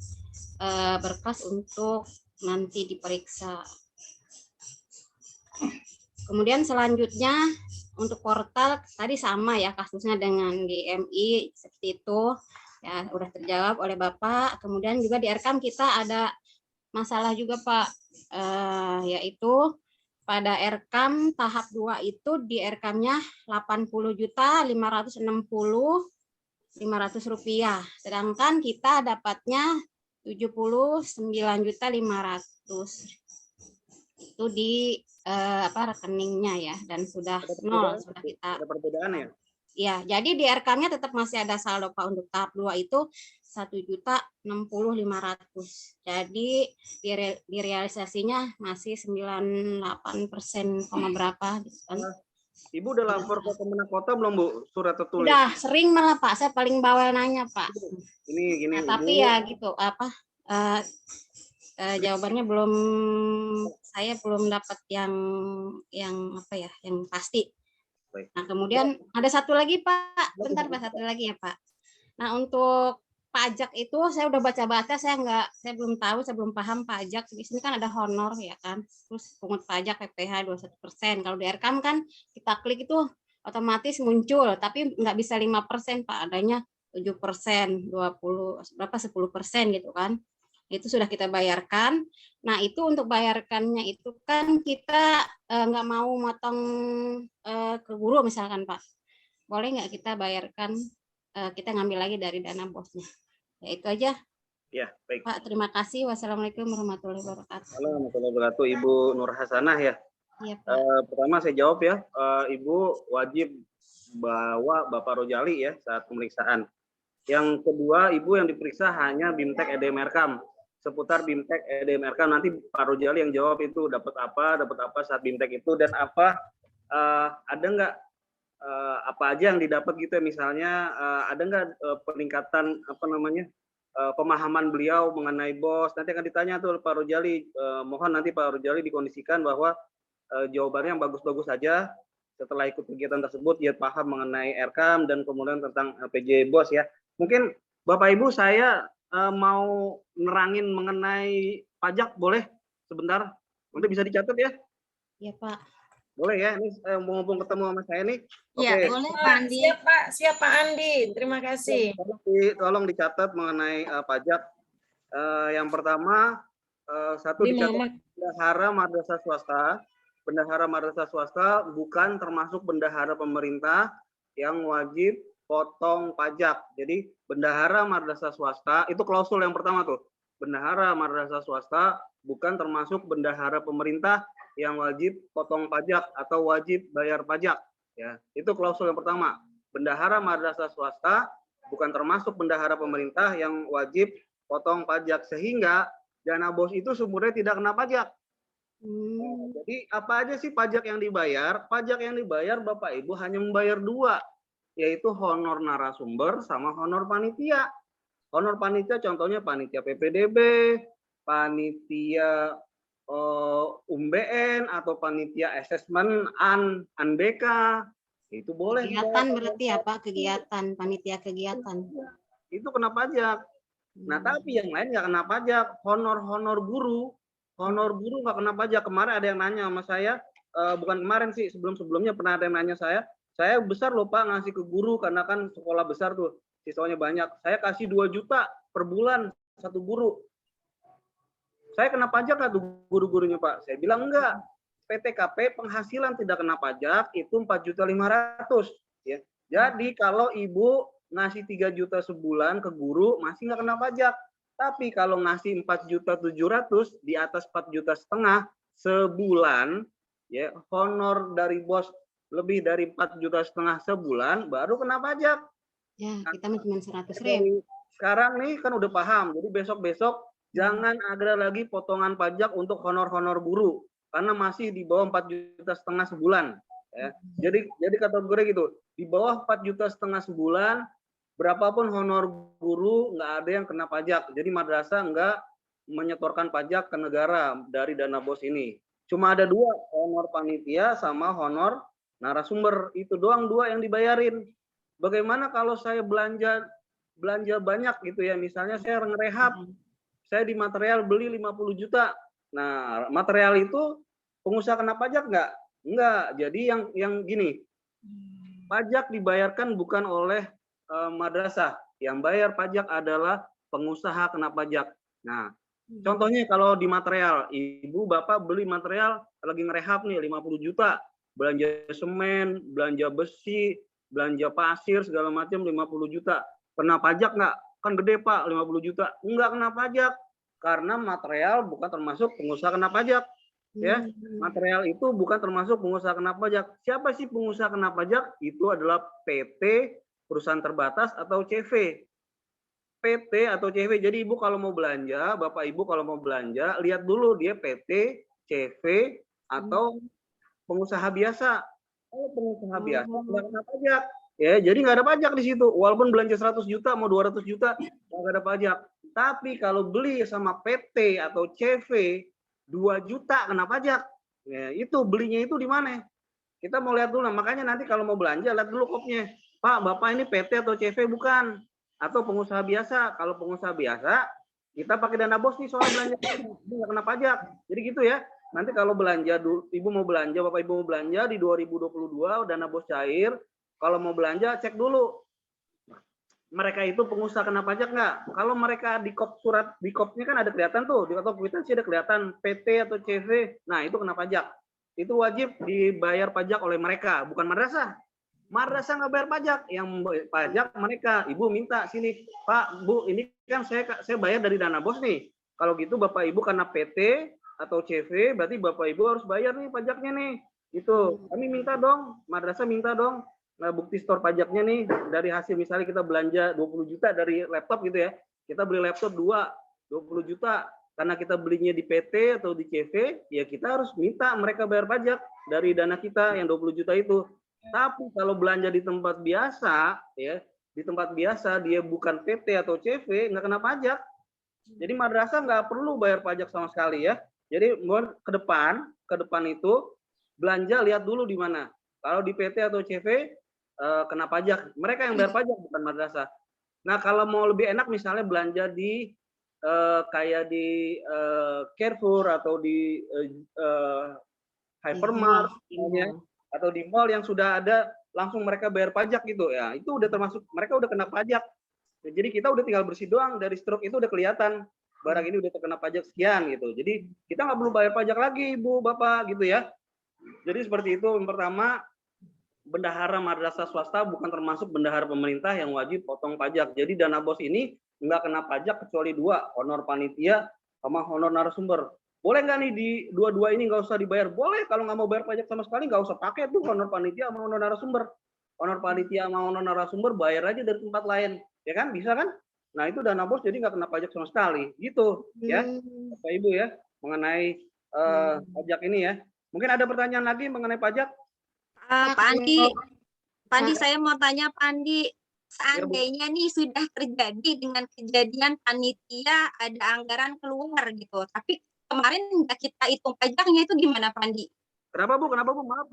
berkas untuk nanti diperiksa. Kemudian selanjutnya untuk portal tadi sama ya kasusnya dengan di MI seperti itu ya, udah terjawab oleh Bapak. Kemudian juga di Erkam kita ada masalah juga Pak, yaitu pada Erkam tahap 2 itu di Erkamnya 80.560.500 rupiah, sedangkan kita dapatnya 79.500 itu di rekeningnya ya, dan sudah nol, sudah kita ada perbedaan ya? Ya, jadi di RK-nya tetap masih ada saldo Pak untuk tahap 2 itu 1.060.500. Jadi di realisasinya masih 98% berapa gitu kan. Ibu udah lapor ke Kemenak Kota belum Bu, surat tertulis? Udah sering malah Pak, saya paling bawel nanya Pak. Ini gini. Nah, tapi ya gitu jawabannya saya belum dapat yang apa ya, yang pasti. baik. Nah, kemudian ada satu lagi, Pak. Bentar, Pak, satu lagi ya, Pak. Nah, untuk pajak itu saya udah baca-baca, saya belum tahu, saya belum paham pajak. Di sini kan ada honor ya kan. Terus pungut pajak PPh 21%. Kalau di RKAM kan kita klik itu otomatis muncul, tapi nggak bisa 5%, Pak. Adanya 7%, 20, berapa 10% gitu kan. Itu sudah kita bayarkan. Nah, itu untuk bayarkannya itu kan kita nggak mau motong ke guru misalkan, Pak. Boleh nggak kita bayarkan, kita ngambil lagi dari dana bosnya. Ya itu aja, Ya, baik. Pak. Terima kasih. Wassalamualaikum warahmatullahi wabarakatuh. Halo, warahmatullahi wabarakatuh. Ibu Nur Hasanah ya. Iya, Pak. Pertama saya jawab ya, Ibu wajib bawa Bapak Rojali ya saat pemeriksaan. Yang kedua, Ibu yang diperiksa hanya BIMTEK EDM RKAM. Seputar BIMTEK EDM RKAM nanti Pak Rojali yang jawab itu dapat apa saat BIMTEK itu, dan apa ada nggak apa aja yang didapat gitu ya, misalnya ada nggak peningkatan pemahaman beliau mengenai BOS. Nanti akan ditanya tuh Pak Rojali. Mohon nanti Pak Rojali dikondisikan bahwa jawabannya yang bagus-bagus saja. Setelah ikut kegiatan tersebut dia paham mengenai RKAM dan kemudian tentang PJ BOS ya. Mungkin Bapak Ibu saya mau nerangin mengenai pajak, boleh sebentar? Nanti bisa dicatat ya? Iya, Pak. Boleh ya, ini mumpung ketemu sama saya nih. Iya, Oke. boleh Pak Andi. Siap Pak Andi, terima kasih. Tolong dicatat mengenai pajak. Yang pertama, satu dicatat bendahara madrasah swasta. Bendahara madrasah swasta bukan termasuk bendahara pemerintah yang wajib potong pajak. Jadi bendahara madrasah swasta itu klausul yang pertama tuh. Bendahara madrasah swasta bukan termasuk bendahara pemerintah yang wajib potong pajak atau wajib bayar pajak. Ya, itu klausul yang pertama. Bendahara madrasah swasta bukan termasuk bendahara pemerintah yang wajib potong pajak, sehingga dana BOS itu sumbernya tidak kena pajak. Jadi apa aja sih pajak yang dibayar? Pajak yang dibayar Bapak Ibu hanya membayar dua, yaitu honor narasumber sama honor panitia. Honor panitia contohnya panitia PPDB, panitia UMBN atau panitia asesmen ANBK. Itu boleh. Kegiatan berarti ya, Pak, kegiatan, panitia kegiatan. Itu kena pajak. Nah, tapi yang lain nggak kena pajak. Honor guru nggak kena pajak. Kemarin ada yang nanya sama saya, bukan kemarin sih, sebelum-sebelumnya pernah ada yang nanya saya besar loh Pak ngasih ke guru, karena kan sekolah besar tuh, siswanya banyak. Saya kasih 2 juta per bulan satu guru. Saya kena pajak nggak tuh guru-gurunya Pak? Saya bilang enggak. PTKP penghasilan tidak kena pajak itu 4.500.000 ya. Jadi kalau Ibu ngasih 3 juta sebulan ke guru masih nggak kena pajak. Tapi kalau ngasih 4.700.000 di atas 4,5 juta sebulan ya, honor dari bos lebih dari 4,5 juta sebulan baru kena pajak. Ya, kita cuma 100.000. Sekarang nih kan udah paham. Jadi besok-besok jangan ada lagi potongan pajak untuk honor-honor guru karena masih di bawah 4,5 juta sebulan ya. Jadi kategori gitu, di bawah 4,5 juta sebulan berapapun honor guru nggak ada yang kena pajak. Jadi madrasah nggak menyetorkan pajak ke negara dari dana BOS ini. Cuma ada 2, honor panitia sama honor narasumber. Itu doang 2 yang dibayarin. Bagaimana kalau saya belanja banyak gitu ya, misalnya saya ngerehab, saya di material beli 50 juta. Nah, material itu pengusaha kena pajak nggak? Enggak. Jadi yang gini, pajak dibayarkan bukan oleh madrasah. Yang bayar pajak adalah pengusaha kena pajak. Nah, contohnya kalau di material, Ibu Bapak beli material lagi ngerehab nih 50 juta, belanja semen, belanja besi, belanja pasir segala macam 50 juta. Kena pajak nggak? Kan gede Pak, 50 juta. Enggak kena pajak. Karena material bukan termasuk pengusaha kena pajak. Ya, material itu bukan termasuk pengusaha kena pajak. Siapa sih pengusaha kena pajak? Itu adalah PT, perusahaan terbatas, atau CV. PT atau CV. Jadi Ibu kalau mau belanja, Bapak Ibu kalau mau belanja, lihat dulu dia PT, CV, atau pengusaha biasa. Kalau pengusaha biasa nggak kena pajak. Ya, jadi nggak ada pajak di situ. Walaupun belanja 100 juta, mau 200 juta, nggak ada pajak. Tapi kalau beli sama PT atau CV 2 juta kena pajak. Ya, itu belinya itu di mana? Kita mau lihat dulu, makanya nanti kalau mau belanja lihat dulu kopnya. Pak, Bapak ini PT atau CV bukan? Atau pengusaha biasa? Kalau pengusaha biasa, kita pakai dana bos nih soal belanja, nggak kena pajak. Jadi gitu ya. Nanti kalau belanja, Ibu mau belanja, Bapak Ibu mau belanja di 2022 dana bos cair. Kalau mau belanja cek dulu mereka itu pengusaha kena pajak nggak? Kalau mereka di kop surat di kopnya kan ada kelihatan tuh, di atau kwitansi ada kelihatan PT atau CV. Nah itu kena pajak. Itu wajib dibayar pajak oleh mereka, bukan madrasah. Madrasah nggak bayar pajak, yang pajak mereka. Ibu minta sini, Pak, Bu, ini kan saya bayar dari dana bos nih. Kalau gitu Bapak Ibu karena PT atau CV, berarti Bapak Ibu harus bayar nih pajaknya nih. Itu kami minta dong, madrasah minta dong. Nah, bukti store pajaknya nih dari hasil misalnya kita belanja 20 juta dari laptop gitu ya. Kita beli laptop 20 juta. Karena kita belinya di PT atau di CV, ya kita harus minta mereka bayar pajak dari dana kita yang 20 juta itu. Tapi kalau belanja di tempat biasa, ya di tempat biasa dia bukan PT atau CV, nggak kena pajak. Jadi madrasah nggak perlu bayar pajak sama sekali ya. Jadi ke depan itu belanja lihat dulu di mana. Kalau di PT atau CV kena pajak. Mereka yang bayar pajak bukan madrasah. Nah kalau mau lebih enak misalnya belanja di kayak di Carrefour atau di Hypermart atau di mall yang sudah ada langsung mereka bayar pajak gitu ya. Itu udah termasuk mereka udah kena pajak. Jadi kita udah tinggal bersih doang dari struk itu udah kelihatan barang ini udah terkena pajak sekian gitu. Jadi kita nggak perlu bayar pajak lagi Ibu Bapak gitu ya. Jadi seperti itu. Yang pertama, bendahara madrasah swasta bukan termasuk bendahara pemerintah yang wajib potong pajak. Jadi dana bos ini nggak kena pajak kecuali dua, honor panitia sama honor narasumber. Boleh nggak nih di dua-dua ini nggak usah dibayar? Boleh, kalau nggak mau bayar pajak sama sekali nggak usah pakai tuh honor panitia sama honor narasumber. Honor panitia sama honor narasumber bayar aja dari tempat lain, ya kan? Bisa kan? Nah itu dana bos jadi nggak kena pajak sama sekali, gitu ya, Bapak Ibu ya, mengenai pajak ini ya. Mungkin ada pertanyaan lagi mengenai pajak? Pak Andi, saya mau tanya Pak Andi, seandainya nih sudah terjadi dengan kejadian panitia ada anggaran keluar gitu, tapi kemarin nggak kita hitung pajaknya itu gimana Pak Andi? Kenapa Bu? Maaf,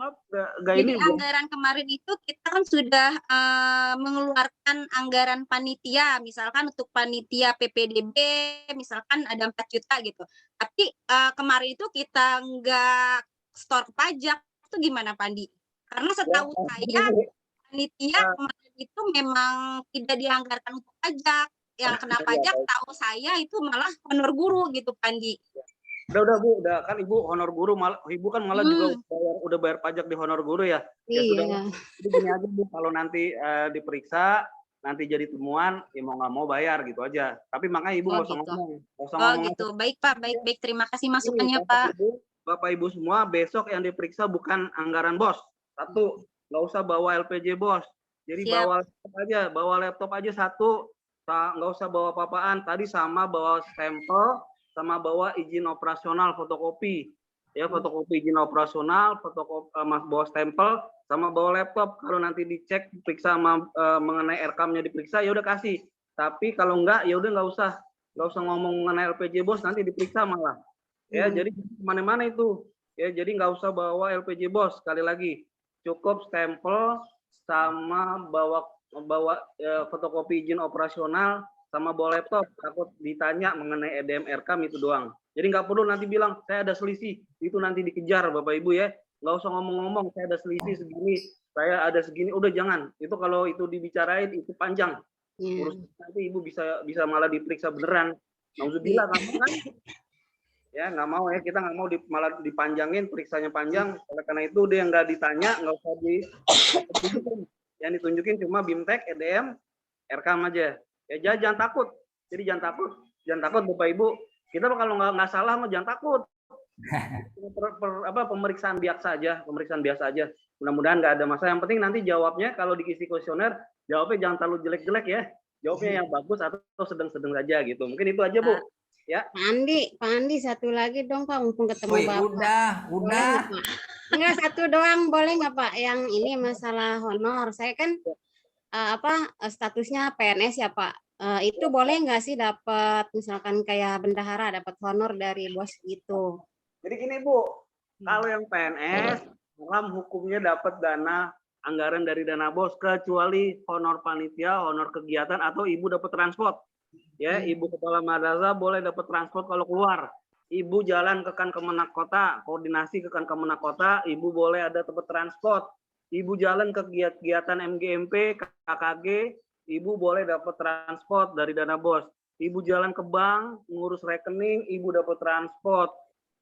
nggak Jadi ini. anggaran kemarin itu kita kan sudah mengeluarkan anggaran panitia, misalkan untuk panitia PPDB, misalkan ada 4 juta gitu. Tapi kemarin itu kita nggak store pajak, itu gimana Pak Andi? Karena setahu saya panitia kemarin itu memang tidak dianggarkan untuk pajak. Yang kena pajak tahu saya itu malah honor guru gitu Pak Andi. Udah Bu, udah kan Ibu honor guru, Ibu kan malah juga udah bayar pajak di honor guru ya. Ya sudah. Jadi gini aja Bu, kalau nanti diperiksa, nanti jadi temuan, ya mau nggak mau bayar gitu aja. Tapi makanya Ibu nggak usah ngomong. Gitu. Baik Pak, baik. Terima kasih masukannya Pak. Bapak Ibu semua besok yang diperiksa bukan anggaran bos. Satu, nggak usah bawa LPJ bos. Jadi bawa laptop aja satu, nggak usah bawa apa-apaan. Tadi sama bawa stempel, sama bawa izin operasional fotokopi. Ya, fotokopi izin operasional, fotokopi bawa stempel, sama bawa laptop. Kalau nanti dicek, diperiksa mengenai RKM-nya diperiksa, ya udah kasih. Tapi kalau enggak, ya udah nggak usah ngomong mengenai LPJ bos, nanti diperiksa malah. Ya, jadi mana-mana itu. Ya, jadi nggak usah bawa LPJ bos. Sekali lagi, cukup stempel sama bawa fotokopi izin operasional sama bawa laptop. Takut ditanya mengenai EDM RKM itu doang. Jadi nggak perlu nanti bilang saya ada selisih, itu nanti dikejar Bapak Ibu ya. Nggak usah ngomong-ngomong saya ada selisih segini, saya ada segini, udah jangan. Itu kalau itu dibicarain itu panjang. Urus nanti Ibu bisa malah diperiksa beneran. Nauzubillah kan? Ya nggak mau ya, kita nggak mau malah dipanjangin, periksanya panjang. Oleh karena itu dia nggak ditanya, nggak usah ditunjukin. Yang ditunjukin cuma BIMTEK, EDM, RKM aja. Ya jangan takut. Jadi jangan takut Bapak Ibu. Kita kalau nggak salah mah jangan takut. Pemeriksaan biasa aja. Mudah-mudahan nggak ada masalah. Yang penting nanti jawabnya kalau diisi kuesioner, jawabnya jangan terlalu jelek-jelek ya. Jawabnya yang bagus atau sedang-sedang saja gitu. Mungkin itu aja Bu. Ya. Pak Andi satu lagi dong Pak, mumpung ketemu Bapak. Udah. Enggak, satu doang boleh nggak Pak? Yang ini masalah honor. Saya kan statusnya PNS ya Pak. Itu boleh nggak sih dapat misalkan kayak bendahara dapat honor dari bos gitu? Jadi gini Bu, kalau yang PNS haram hukumnya dapat dana anggaran dari dana BOS kecuali honor panitia, honor kegiatan atau ibu dapat transport. Ya, ibu kepala madrasah boleh dapat transport kalau keluar. Ibu jalan ke Kemenak Kota, koordinasi ke Kemenak Kota, ibu boleh ada dapat transport. Ibu jalan ke kegiatan MGMP, KKG, ibu boleh dapat transport dari dana BOS. Ibu jalan ke bank, ngurus rekening, ibu dapat transport.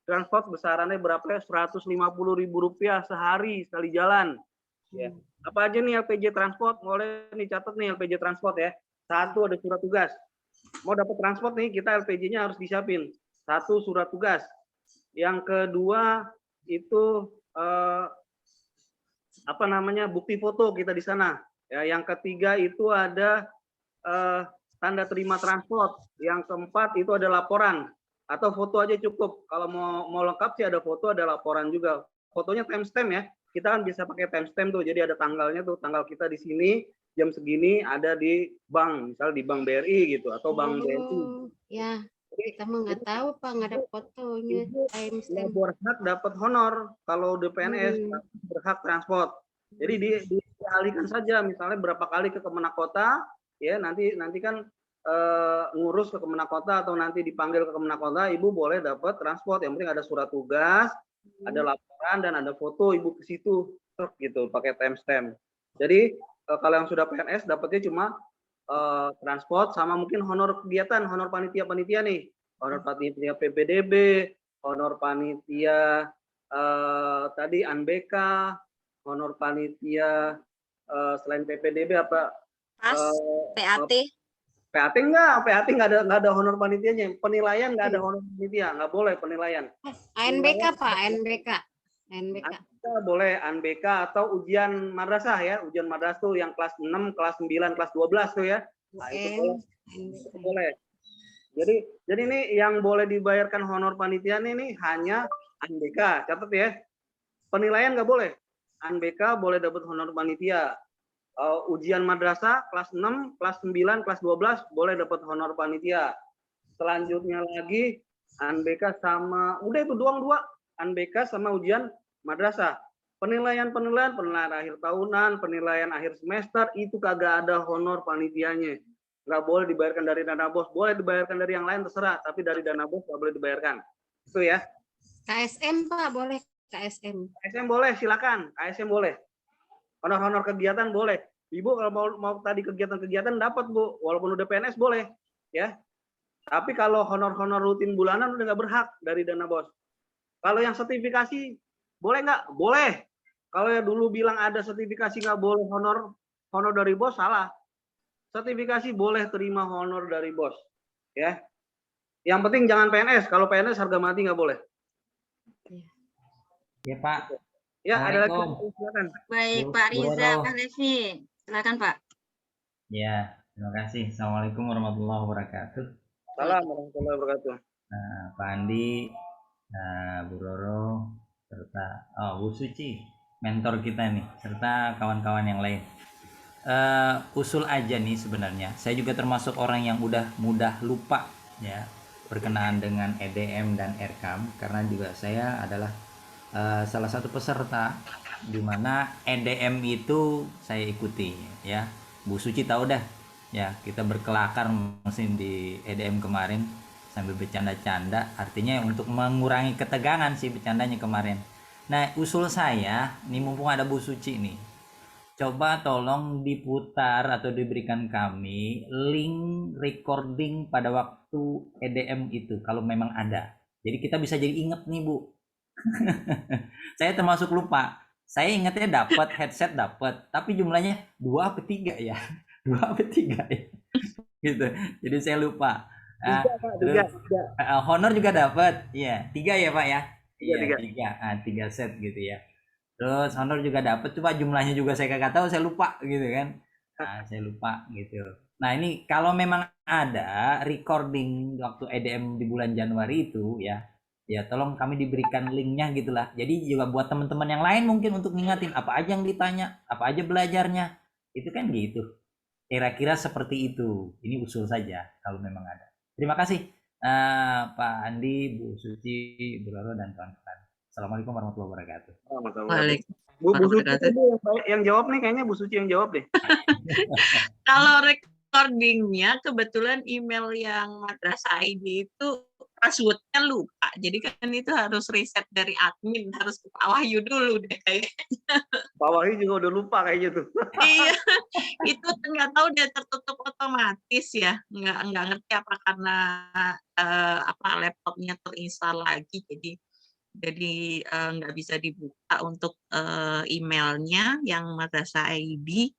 Transport besarannya berapa? Rp150.000 sehari sekali jalan. Ya. Apa aja nih LPJ transport? Boleh dicatat nih LPJ transport ya. Satu, ada surat tugas. Mau dapat transport nih, kita LPJ-nya harus disiapin. Satu, surat tugas. Yang kedua itu bukti foto kita di sana. Ya, yang ketiga itu ada tanda terima transport. Yang keempat itu ada laporan atau foto aja cukup. Kalau mau lengkap sih ada foto, ada laporan juga. Fotonya timestamp ya. Kita kan bisa pakai timestamp tuh. Jadi ada tanggalnya tuh, tanggal kita di sini jam segini ada di bank, misalnya di Bank BRI gitu atau Bank BNI. Ya, kita mah nggak tahu Pak, nggak ada fotonya. Nggak berhak dapat honor kalau di PNS, berhak transport. Jadi dialihkan saja, misalnya berapa kali ke Kemenak Kota, ya nanti kan ngurus ke Kemenak Kota atau nanti dipanggil ke Kemenak Kota, ibu boleh dapat transport. Yang penting ada surat tugas, ada laporan dan ada foto ibu ke situ, gitu, pakai timestamp. Jadi kalau yang sudah PNS dapatnya cuma transport sama mungkin honor kegiatan, honor panitia nih, honor panitia PPDB, honor panitia tadi ANBK, honor panitia selain PPDB apa? PAT. PAT nggak ada honor panitianya. Penilaian nggak ada honor panitia, nggak boleh penilaian. ANBK Pak, ANBK. Boleh ANBK atau ujian madrasah ya, ujian madrasah tuh yang kelas 6, kelas 9, kelas 12 tuh ya. Nah, itu boleh. Jadi ini yang boleh dibayarkan honor panitia ini hanya ANBK, catat ya. Penilaian nggak boleh. ANBK boleh dapat honor panitia. Ujian madrasah kelas 6, kelas 9, kelas 12 boleh dapat honor panitia. Selanjutnya lagi ANBK sama udah itu doang dua. ANBK sama ujian madrasah. Penilaian akhir tahunan, penilaian akhir semester itu kagak ada honor panitianya. Nggak boleh dibayarkan dari dana BOS, boleh dibayarkan dari yang lain terserah, tapi dari dana BOS nggak boleh dibayarkan. Itu ya. KSM Pak, boleh KSM. KSM boleh, silakan. KSM boleh. Honor-honor kegiatan boleh. Ibu kalau mau tadi kegiatan-kegiatan dapat Bu, walaupun udah PNS boleh, ya. Tapi kalau honor-honor rutin bulanan udah nggak berhak dari dana BOS. Kalau yang sertifikasi boleh nggak? Boleh. Kalau yang dulu bilang ada sertifikasi nggak boleh honor dari BOS, salah. Sertifikasi boleh terima honor dari BOS, ya. Yang penting jangan PNS. Kalau PNS harga mati nggak boleh. Ya Pak. Ya, ada lagi. Silakan. Baik Pak Riza Pahlevi, silakan Pak. Ya, terima kasih. Assalamualaikum warahmatullahi wabarakatuh. Salam warahmatullahi wabarakatuh. Pak Andi, Bu Roro, serta Bu Suci, mentor kita nih, serta kawan-kawan yang lain. Usul aja nih sebenarnya. Saya juga termasuk orang yang udah mudah lupa ya berkenaan dengan EDM dan ERKAM karena juga saya adalah salah satu peserta di mana EDM itu saya ikuti ya. Bu Suci tahu dah ya, kita berkelakar mesin di EDM kemarin sambil bercanda-canda, artinya untuk mengurangi ketegangan sih bercandanya kemarin. Nah, usul saya nih mumpung ada Bu Suci nih, coba tolong diputar atau diberikan kami link recording pada waktu EDM itu kalau memang ada. Jadi kita bisa jadi inget nih Bu. Saya termasuk lupa. Saya ingatnya dapat headset dapat, tapi jumlahnya 2 atau 3 ya. 2 atau 3 ya. Gitu. Jadi saya lupa. Tiga. Honor juga dapat. Iya, 3 ya Pak ya. Iya, 3 set gitu ya. Terus honor juga dapat, coba jumlahnya juga saya kagak tahu, saya lupa gitu kan. Saya lupa gitu. Nah, ini kalau memang ada recording waktu EDM di bulan Januari itu ya tolong kami diberikan linknya gitulah. Jadi juga buat teman-teman yang lain mungkin untuk ngingatin apa aja yang ditanya, apa aja belajarnya. Itu kan gitu. Kira-kira seperti itu. Ini usul saja kalau memang ada. Terima kasih Pak Andi, Bu Suci, Bu Roro dan kawan-kawan. Assalamualaikum warahmatullahi wabarakatuh. Waalaikumsalam Bu Suci wabarakatuh. Bu, yang jawab nih, kayaknya Bu Suci yang jawab deh. Kalau recordingnya kebetulan email yang Madrasah ID itu passwordnya lupa, jadi kan itu harus reset dari admin, harus ke Pak Wahyu dulu deh kayaknya. Pak Wahyu juga udah lupa kayaknya tuh. Iya, itu nggak tahu dia tertutup otomatis ya, nggak ngerti apa karena apa laptopnya terinstall lagi, jadi nggak bisa dibuka untuk emailnya yang Madrasah ID.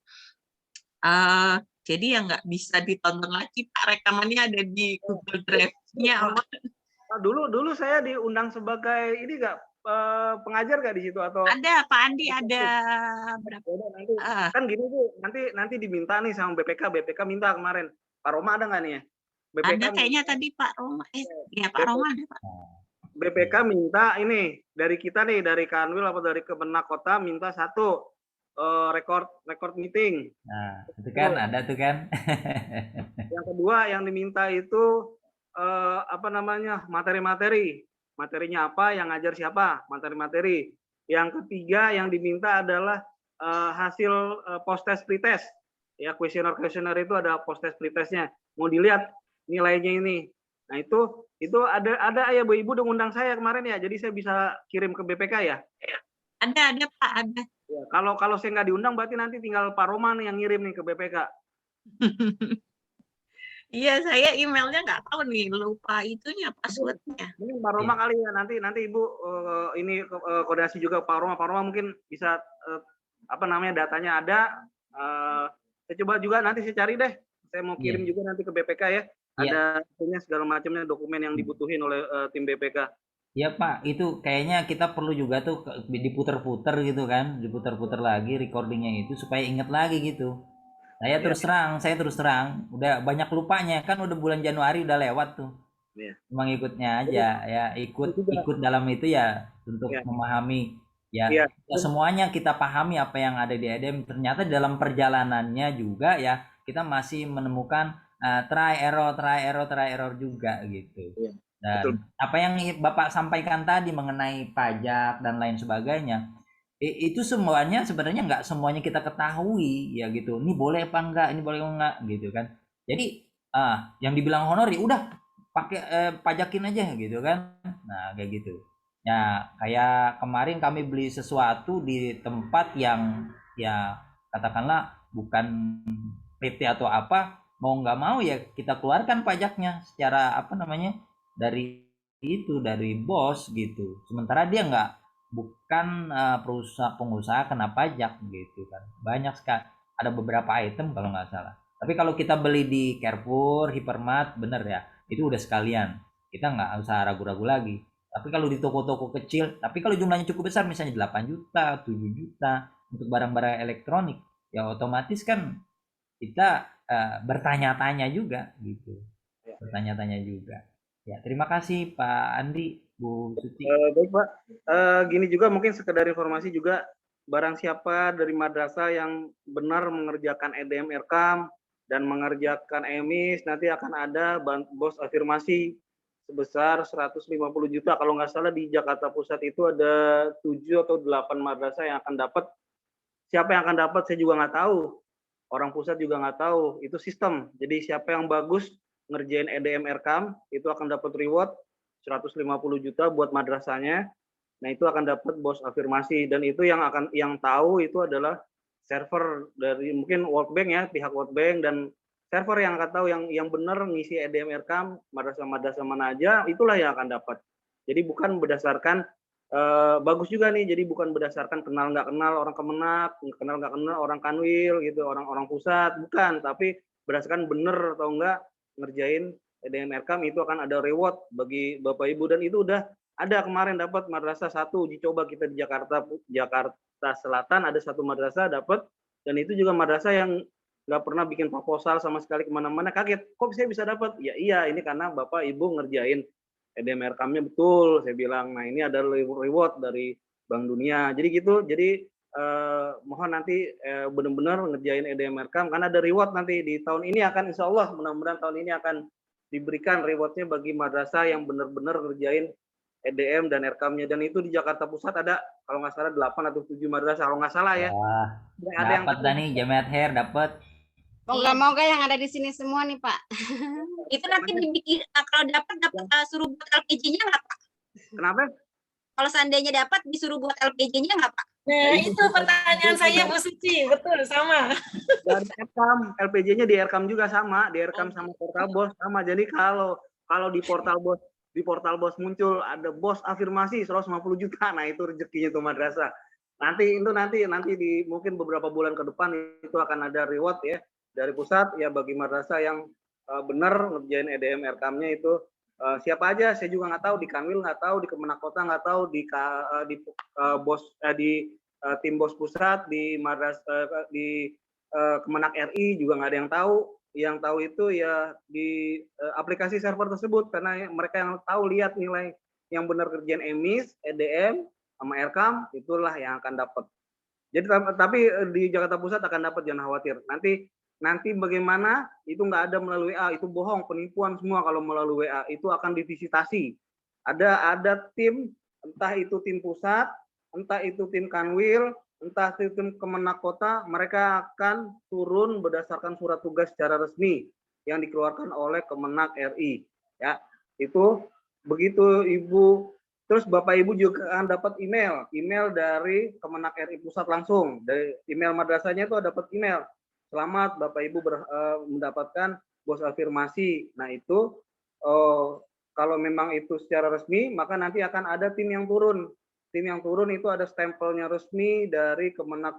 Jadi ya nggak bisa ditonton lagi Pak, rekamannya ada di Google Drive-nya. Nah, dulu saya diundang sebagai ini nggak pengajar nggak di situ atau? Ada Pak Andi, ada berapa? Nanti kan gini Bu, nanti diminta nih sama BPK minta kemarin. Pak Roma ada nggak nih ya? BPK Ada kayaknya tadi Pak Roma, ya Pak Roma ada Pak. BPK minta ini dari kita nih, dari Kanwil atau dari Kemenak Kota minta satu record meeting. Nah, itu kan ada tuh kan. Yang kedua yang diminta itu apa namanya, materinya apa, yang ngajar siapa, materi. Yang ketiga yang diminta adalah hasil post test pretest. Ya, kuesioner itu ada post test pretestnya. Mau dilihat nilainya ini. Nah itu ada ya Bu Ibu udah ngundang saya kemarin ya, jadi saya bisa kirim ke BPK ya. Ada Pak, ada. Ya, kalau saya nggak diundang berarti nanti tinggal Pak Roman yang ngirim nih ke BPK. Iya, saya emailnya nggak tahu nih, lupa itunya passwordnya. Mungkin Pak Roma kali ya, nanti Ibu ini koordinasi juga Pak Roma mungkin bisa apa namanya, datanya ada. Saya coba juga nanti saya cari deh. Saya mau kirim juga nanti ke BPK ya. Ada punya segala macamnya dokumen yang dibutuhin oleh tim BPK. Iya Pak, itu kayaknya kita perlu juga tuh diputer-puter gitu kan, diputer-puter lagi recordingnya itu supaya inget lagi gitu. Saya terus terang, udah banyak lupanya kan, udah bulan Januari udah lewat tuh. Emang ikutnya aja ya, ikut dalam itu ya untuk memahami ya, semuanya kita pahami apa yang ada di EDM. Ternyata dalam perjalanannya juga ya kita masih menemukan try error juga gitu. Dan apa yang Bapak sampaikan tadi mengenai pajak dan lain sebagainya, itu semuanya sebenarnya nggak semuanya kita ketahui ya gitu. Ini boleh apa enggak, ini boleh apa enggak gitu kan. Jadi yang dibilang honor ya udah pakai pajakin aja gitu kan. Nah kayak gitu. Ya kayak kemarin kami beli sesuatu di tempat yang ya katakanlah bukan PT atau apa, mau nggak mau ya kita keluarkan pajaknya secara apa namanya, dari bos gitu. Sementara dia bukan pengusaha kena pajak gitu kan. Banyak sekali, ada beberapa item kalau nggak salah. Tapi kalau kita beli di Carrefour, Hypermart, bener ya, itu udah sekalian. Kita nggak usah ragu-ragu lagi. Tapi kalau di toko-toko kecil, tapi kalau jumlahnya cukup besar, misalnya 8 juta, 7 juta untuk barang-barang elektronik, ya otomatis kan kita bertanya-tanya juga gitu. Bertanya-tanya juga. Ya, terima kasih Pak Andi, Bu Suci. Baik Pak, gini juga mungkin sekedar informasi juga, barang siapa dari madrasah yang benar mengerjakan EDM Erkam dan mengerjakan EMIS, nanti akan ada bos afirmasi sebesar 150 juta. Kalau nggak salah di Jakarta Pusat itu ada 7 atau 8 madrasah yang akan dapat. Siapa yang akan dapat saya juga nggak tahu. Orang pusat juga nggak tahu, itu sistem. Jadi siapa yang bagus ngerjain EDM Erkam itu akan dapat reward 150 juta buat madrasahnya. Nah, itu akan dapat bos afirmasi, dan itu yang tahu itu adalah server dari mungkin World Bank ya, pihak World Bank, dan server yang akan tahu yang benar ngisi EDM Erkam madrasah-madrasah mana aja, itulah yang akan dapat. Jadi bukan berdasarkan bagus juga nih, jadi bukan berdasarkan kenal nggak kenal orang Kemenak, kenal nggak kenal orang Kanwil gitu, orang pusat, bukan, tapi berdasarkan bener atau enggak ngerjain EDM Erkam, itu akan ada reward bagi Bapak Ibu. Dan itu udah ada kemarin dapat madrasah satu uji coba kita di Jakarta Selatan, ada satu madrasah dapat, dan itu juga madrasah yang nggak pernah bikin proposal sama sekali kemana-mana, kaget kok saya bisa dapat. Ya iya, ini karena Bapak Ibu ngerjain EDM Erkamnya betul, saya bilang. Nah, ini ada reward dari Bank Dunia. Jadi gitu. Jadi mohon nanti benar-benar ngerjain EDM Erkam, karena ada reward nanti di tahun ini akan, insya Allah mudah-mudahan tahun ini akan diberikan rewardnya bagi madrasah yang benar-benar ngerjain EDM dan RKM-nya, dan itu di Jakarta Pusat ada kalau nggak salah 8 atau 7 madrasah kalau nggak salah ya. Wah, Nggak ada yang dapat dah nih Jamiat Khair, dapat. Moga-moga yang ada di sini semua nih Pak. Itu nanti dibikin, kalau dapat suruh buat LPG-nya nggak Pak? Kenapa? Kalau seandainya dapat disuruh buat LPG-nya nggak Pak? Nah, itu pertanyaan saya Bu Suci, betul sama. Dan RKM, LPG-nya di RKM juga sama, di RKM sama Portal Bos sama. Jadi kalau di Portal Bos muncul ada bos afirmasi 150 juta, nah itu rezekinya tuh madrasah. Nanti di mungkin beberapa bulan ke depan itu akan ada reward ya dari pusat ya bagi madrasah yang benar ngerjain EDM RKM-nya itu. Siapa aja saya juga nggak tahu, di Kanwil nggak tahu, di Kemenak Kota nggak tahu, tim bos pusat di Kemenak RI juga nggak ada yang tahu. Yang tahu itu ya di aplikasi server tersebut, karena mereka yang tahu lihat nilai yang benar kerjaan emis, EDM sama RKM itulah yang akan dapat. Jadi tapi di Jakarta Pusat akan dapat, jangan khawatir. Nanti bagaimana itu nggak ada melalui WA, itu bohong, penipuan semua kalau melalui WA, itu akan divisitasi. Ada tim, entah itu tim pusat, entah itu tim Kanwil, entah itu tim Kemenak Kota, mereka akan turun berdasarkan surat tugas secara resmi yang dikeluarkan oleh Kemenak RI. Ya, itu begitu Ibu. Terus Bapak Ibu juga akan dapat email dari Kemenak RI Pusat langsung. Dari email madrasahnya itu dapat email. Selamat Bapak Ibu mendapatkan bos afirmasi. Nah itu kalau memang itu secara resmi, maka nanti akan ada tim yang turun. Tim yang turun itu ada stempelnya resmi dari Kemenak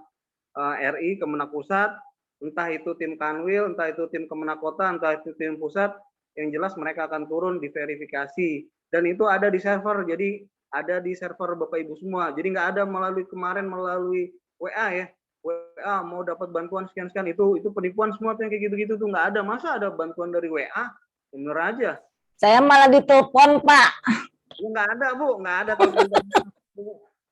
RI, Kemenak Pusat, entah itu tim Kanwil, entah itu tim Kemenak Kota, entah itu tim pusat. Yang jelas mereka akan turun diverifikasi. Dan itu ada di server, jadi ada di server Bapak Ibu semua. Jadi nggak ada kemarin melalui WA ya. WA mau dapat bantuan sekian-sekian, itu penipuan semua yang kayak gitu-gitu tuh nggak ada. Masa ada bantuan dari WA? Bener aja. Saya malah ditelepon, Pak. Nggak ada, Bu, nggak ada.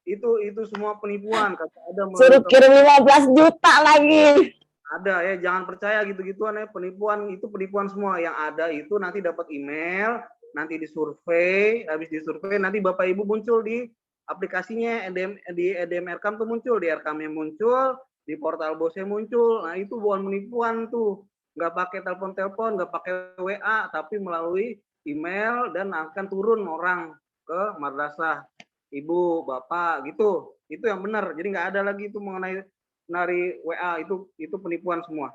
Itu semua penipuan. Kata ada Suruh kirim 15 juta lagi. Ada ya, jangan percaya gitu-gituan ya, penipuan itu penipuan semua. Yang ada itu nanti dapat email, nanti disurvei, habis disurvei nanti Bapak Ibu muncul di aplikasinya di EDM RKM tuh muncul, di RKM-nya muncul, di portal bosnya muncul. Nah itu bukan penipuan tuh, nggak pakai telepon-telepon, nggak pakai WA, tapi melalui email dan akan turun orang ke madrasah Ibu, Bapak gitu. Itu yang benar. Jadi nggak ada lagi itu mengenai nari WA, itu penipuan semua.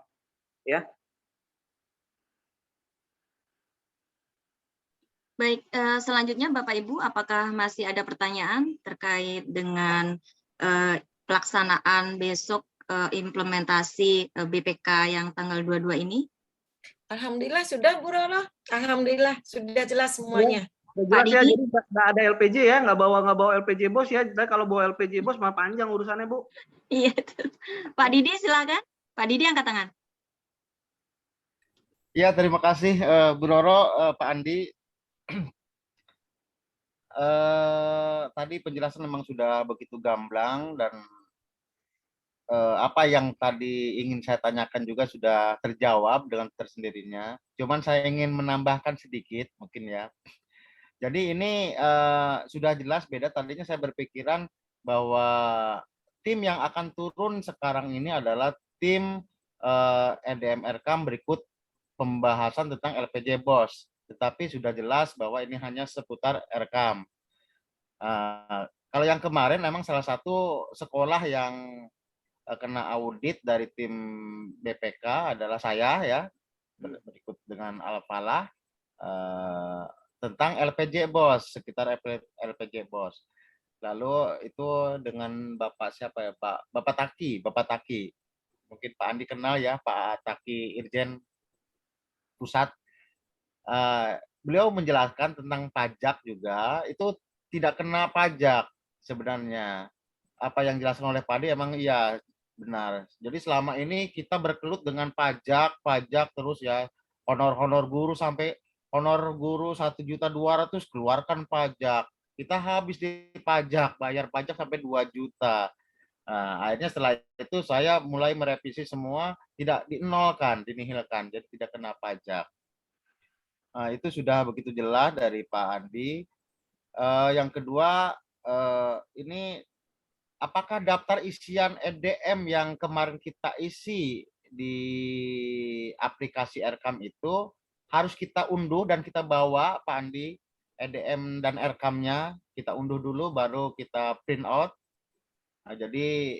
Ya. Baik, selanjutnya Bapak Ibu, apakah masih ada pertanyaan terkait dengan pelaksanaan besok implementasi BPK yang tanggal 22 ini? Alhamdulillah sudah Bu Roro. Alhamdulillah sudah jelas semuanya. Jelas ya, jadi nggak ada LPG ya, nggak bawa LPG bos ya. Dan kalau bawa LPG bos malah panjang urusannya Bu. Iya. Pak Didi silakan. Pak Didi angkat tangan. Ya, terima kasih Bu Roro, Pak Andi. Tadi penjelasan memang sudah begitu gamblang dan apa yang tadi ingin saya tanyakan juga sudah terjawab dengan tersendirinya. Cuman saya ingin menambahkan sedikit mungkin ya. Jadi ini sudah jelas beda. Tadinya saya berpikiran bahwa tim yang akan turun sekarang ini adalah tim EDM RKM berikut pembahasan tentang LPG BOS. Tetapi sudah jelas bahwa ini hanya seputar RKM. Kalau yang kemarin memang salah satu sekolah yang kena audit dari tim BPK adalah saya ya, berikut dengan Al-Falah tentang LPG BOS, sekitar LPG BOS. Lalu itu dengan Bapak siapa ya, Bapak Taki. Mungkin Pak Andi kenal ya, Pak Taki Irjen Pusat. Beliau menjelaskan tentang pajak juga, itu tidak kena pajak sebenarnya. Apa yang dijelaskan oleh Pak Andi emang iya benar. Jadi selama ini kita berkelut dengan pajak terus ya, honor guru sampai honor guru 1.200.000 keluarkan pajak. Kita habis di pajak, bayar pajak sampai 2 juta. Nah, akhirnya setelah itu saya mulai merevisi semua, tidak dinolkan, dinihilkan, jadi tidak kena pajak. Nah, itu sudah begitu jelas dari Pak Andi. Yang kedua, ini apakah daftar isian EDM yang kemarin kita isi di aplikasi Erkam itu harus kita unduh dan kita bawa, Pak Andi, EDM dan Erkamnya kita unduh dulu baru kita print out. Nah, jadi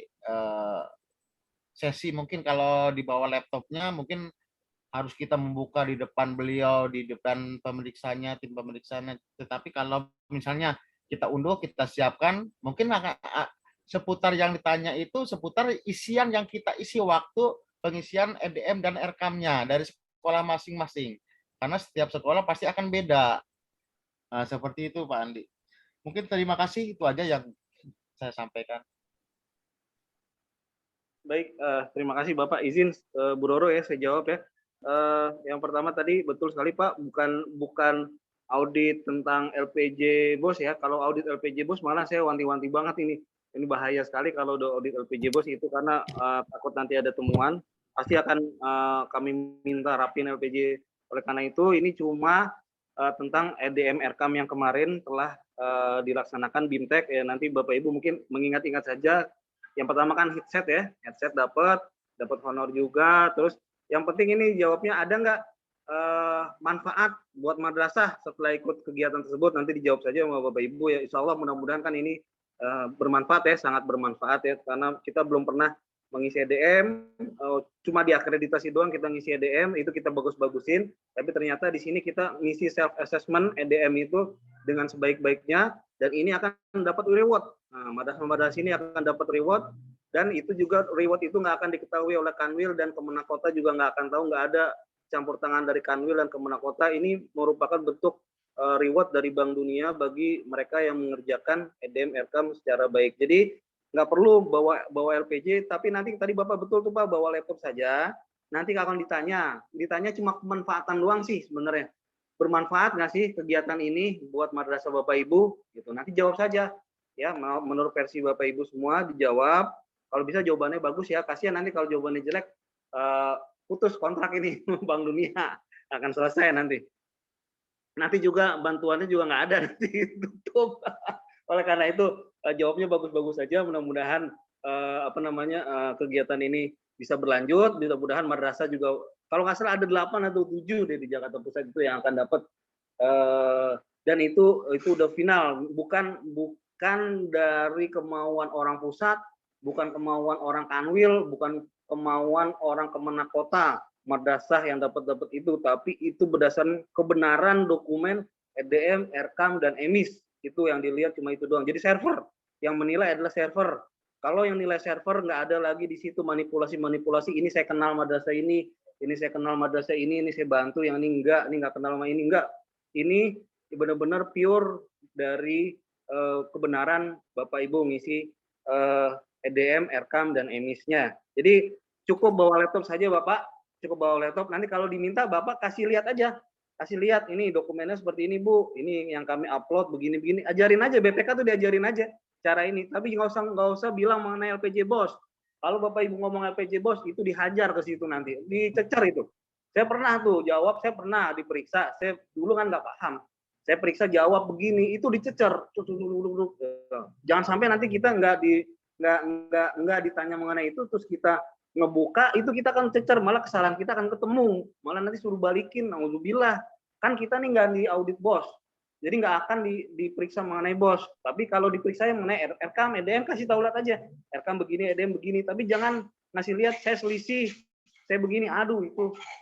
sesi mungkin kalau dibawa laptopnya mungkin harus kita membuka di depan beliau, di depan pemeriksanya, tim pemeriksanya. Tetapi kalau misalnya kita unduh, kita siapkan, mungkin seputar yang ditanya itu seputar isian yang kita isi waktu pengisian EDM dan Erkamnya dari sekolah masing-masing. Karena setiap sekolah pasti akan beda. Nah, seperti itu Pak Andi. Mungkin terima kasih, itu aja yang saya sampaikan. Baik, terima kasih Bapak. Izin Bu Roro ya, saya jawab ya. Yang pertama tadi betul sekali Pak, bukan audit tentang LPJ BOS ya. Kalau audit LPJ BOS malah saya wanti-wanti banget ini. Ini bahaya sekali kalau udah audit LPJ BOS itu, karena takut nanti ada temuan. Pasti akan kami minta rapin LPJ. Oleh karena itu ini cuma tentang EDM Erkam yang kemarin telah dilaksanakan BIMTEK ya. Nanti Bapak Ibu mungkin mengingat-ingat saja. Yang pertama kan headset ya, headset dapat honor juga. Terus yang penting ini jawabnya ada nggak manfaat buat madrasah setelah ikut kegiatan tersebut, nanti dijawab saja sama Bapak Ibu ya. Insya Allah mudah-mudahan kan ini bermanfaat ya, sangat bermanfaat ya, karena kita belum pernah mengisi EDM, cuma diakreditasi doang kita ngisi EDM, itu kita bagus-bagusin, tapi ternyata di sini kita ngisi self assessment EDM itu dengan sebaik-baiknya, dan ini akan dapat reward. Nah, madrasah-madrasah ini akan dapat reward, dan itu juga reward itu nggak akan diketahui oleh Kanwil dan Kemenak Kota juga nggak akan tahu, nggak ada campur tangan dari Kanwil dan Kemenak Kota. Ini merupakan bentuk reward dari Bank Dunia bagi mereka yang mengerjakan EDM Erkam secara baik. Jadi nggak perlu bawa LPJ, tapi nanti tadi Bapak betul tuh Pak, bawa laptop saja. Nanti akan ditanya cuma kemanfaatan doang sih sebenarnya. Bermanfaat nggak sih kegiatan ini buat madrasah Bapak Ibu? Gitu. Nanti jawab saja ya, menurut versi Bapak Ibu semua dijawab. Kalau bisa jawabannya bagus ya. Kasihan nanti kalau jawabannya jelek, putus kontrak ini Bank Dunia, akan selesai nanti. Nanti juga bantuannya juga nggak ada, nanti tutup. Oleh karena itu jawabnya bagus-bagus saja. Mudah-mudahan kegiatan ini bisa berlanjut. Mudah-mudahan madrasah juga, kalau nggak salah ada 8 atau 7 di Jakarta Pusat itu yang akan dapat. Dan itu udah final, bukan dari kemauan orang pusat, bukan kemauan orang Kanwil, bukan kemauan orang Kemenak Kota madrasah yang dapat itu, tapi itu berdasarkan kebenaran dokumen EDM, Erkam, dan EMIS. Itu yang dilihat cuma itu doang. Jadi server yang menilai adalah server. Kalau yang nilai server nggak ada lagi di situ manipulasi. Ini saya kenal madrasah ini saya kenal madrasah ini saya bantu, yang ini nggak kenal sama ini enggak. Ini benar-benar pure dari kebenaran Bapak Ibu ngisi EDM, Erkam, dan EMIS-nya. Jadi cukup bawa laptop saja Bapak, cukup bawa laptop. Nanti kalau diminta Bapak kasih lihat aja. Kasih lihat, ini dokumennya seperti ini Bu, ini yang kami upload begini-begini. Ajarin aja, BPK tuh diajarin aja cara ini. Tapi nggak usah bilang mengenai LPJ BOS. Kalau Bapak Ibu ngomong LPJ BOS itu dihajar ke situ nanti, dicecer itu. Saya pernah tuh jawab, saya pernah diperiksa. Saya dulu kan nggak paham. Saya periksa jawab begini, itu dicecer. Jangan sampai nanti kita nggak ditanya mengenai itu, terus kita ngebuka itu kita akan cecer, malah kesalahan kita akan ketemu, malah nanti suruh balikin. Alhamdulillah, kan kita nih nggak di audit BOS, jadi nggak akan diperiksa mengenai BOS. Tapi kalau diperiksa yang mengenai Erkam, EDM, kasih tahu lihat aja, Erkam begini, EDM begini, tapi jangan ngasih lihat saya selisih, saya begini. Aduh,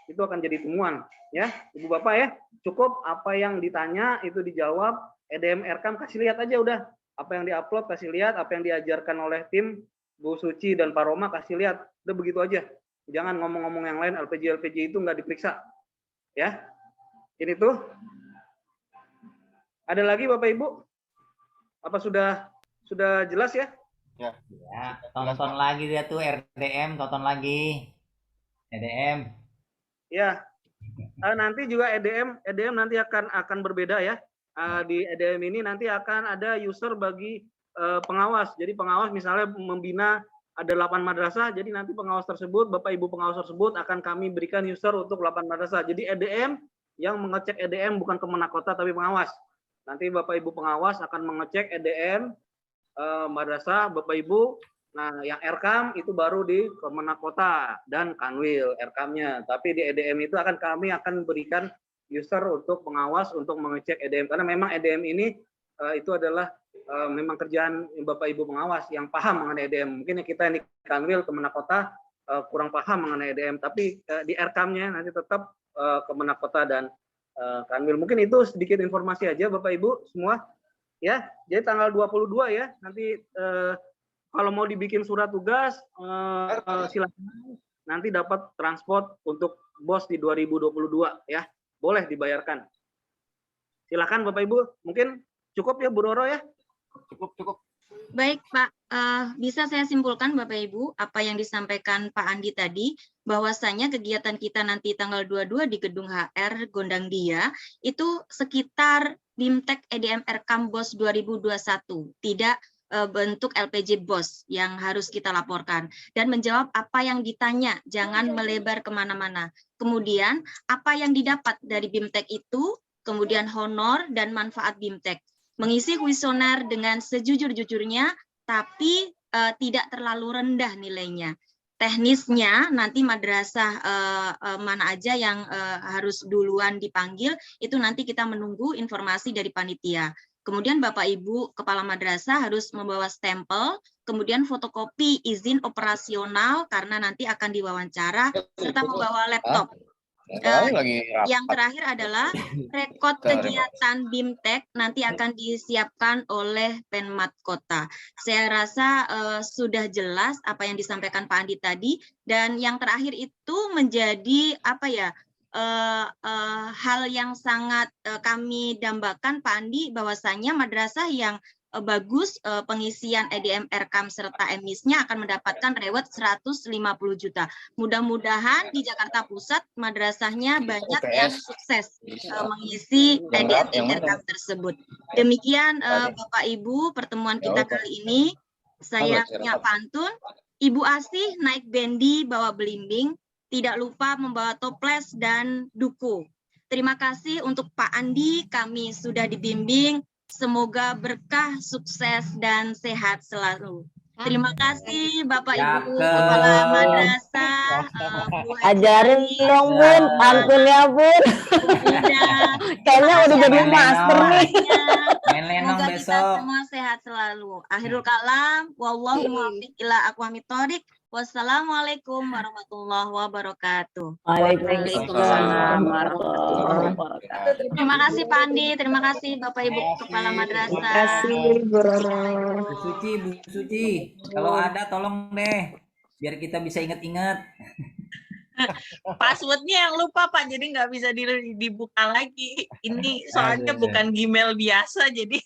itu akan jadi temuan ya Ibu Bapak ya. Cukup apa yang ditanya itu dijawab. EDM, Erkam kasih lihat aja udah, apa yang diupload kasih lihat, apa yang diajarkan oleh tim Bu Suci dan Pak Roma kasih lihat, udah begitu aja. Jangan ngomong-ngomong yang lain, LPJ itu nggak diperiksa. Ya, ini tuh. Ada lagi Bapak Ibu? Apa sudah jelas ya? Ya, tonton lagi dia tuh RDM, tonton lagi. EDM. Ya, nanti juga EDM nanti akan berbeda ya. Di EDM ini nanti akan ada user bagi pengawas. Jadi pengawas misalnya membina ada 8 madrasah, jadi nanti pengawas tersebut, Bapak Ibu pengawas tersebut akan kami berikan user untuk 8 madrasah. Jadi EDM yang mengecek EDM bukan Kemenak Kota tapi pengawas. Nanti Bapak Ibu pengawas akan mengecek EDM madrasah Bapak Ibu. Nah, yang RKAM itu baru di Kemenak Kota dan Kanwil RKAM-nya. Tapi di EDM itu kami akan berikan user untuk pengawas untuk mengecek EDM, karena memang EDM ini itu adalah memang kerjaan Bapak Ibu pengawas yang paham mengenai EDM. Mungkin kita di Kanwil Kemenak Kota kurang paham mengenai EDM, tapi di RKAM-nya nanti tetap Kemenak Kota dan Kanwil. Mungkin itu sedikit informasi aja Bapak Ibu semua. Ya, jadi tanggal 22 ya, nanti kalau mau dibikin surat tugas, silakan. Nanti dapat transport untuk BOS di 2022 ya, boleh dibayarkan. Silakan Bapak Ibu, mungkin cukup ya Bu Roro ya? Cukup. Baik Pak, bisa saya simpulkan Bapak Ibu apa yang disampaikan Pak Andi tadi, bahwasanya kegiatan kita nanti tanggal 22 di Gedung HR Gondang Dia itu sekitar BIMTEK EDM RKAM BOS 2021, tidak bentuk LPG BOS yang harus kita laporkan, dan menjawab apa yang ditanya, jangan melebar kemana-mana. Kemudian apa yang didapat dari BIMTEK itu, kemudian honor dan manfaat BIMTEK. Mengisi kuesioner dengan sejujur-jujurnya, tapi tidak terlalu rendah nilainya. Teknisnya nanti madrasah mana aja yang harus duluan dipanggil, itu nanti kita menunggu informasi dari panitia. Kemudian Bapak Ibu Kepala Madrasah harus membawa stempel, kemudian fotokopi izin operasional karena nanti akan diwawancara, serta membawa laptop. Yang terakhir adalah rekod kegiatan BIMTEK nanti akan disiapkan oleh Penmat Kota. Saya rasa sudah jelas apa yang disampaikan Pak Andi tadi, dan yang terakhir itu menjadi hal yang sangat kami dambakan Pak Andi, bahwasanya madrasah yang bagus pengisian EDM RKAM serta emisnya akan mendapatkan reward 150 juta. Mudah-mudahan di Jakarta Pusat madrasahnya banyak yang sukses mengisi EDM RKAM tersebut. Demikian Bapak Ibu pertemuan kita kali ini. Saya punya pantun, Ibu Asih naik bendi bawa belimbing, tidak lupa membawa toples dan duku. Terima kasih untuk Pak Andi, kami sudah dibimbing. Semoga berkah, sukses, dan sehat selalu. Terima kasih Bapak Ibu Kepala Madrasah. Ajarin dong Bun, pantunnya Bun. Kayaknya udah jadi master nih. Semoga kita semua sehat selalu. Akhirul kalam, wallahu muwaffiq ila aqwamit thoriq. Wassalamualaikum warahmatullahi wabarakatuh. Waalaikumsalam warahmatullahi wabarakatuh. Terima kasih Pak Andi, terima kasih Bapak Ibu Kepala Madrasah. Terima kasih Bu Roro. Bu Suci, kalau ada tolong deh, biar kita bisa ingat-ingat. Passwordnya yang lupa Pak, jadi nggak bisa dibuka lagi. Ini soalnya bukan Gmail biasa, jadi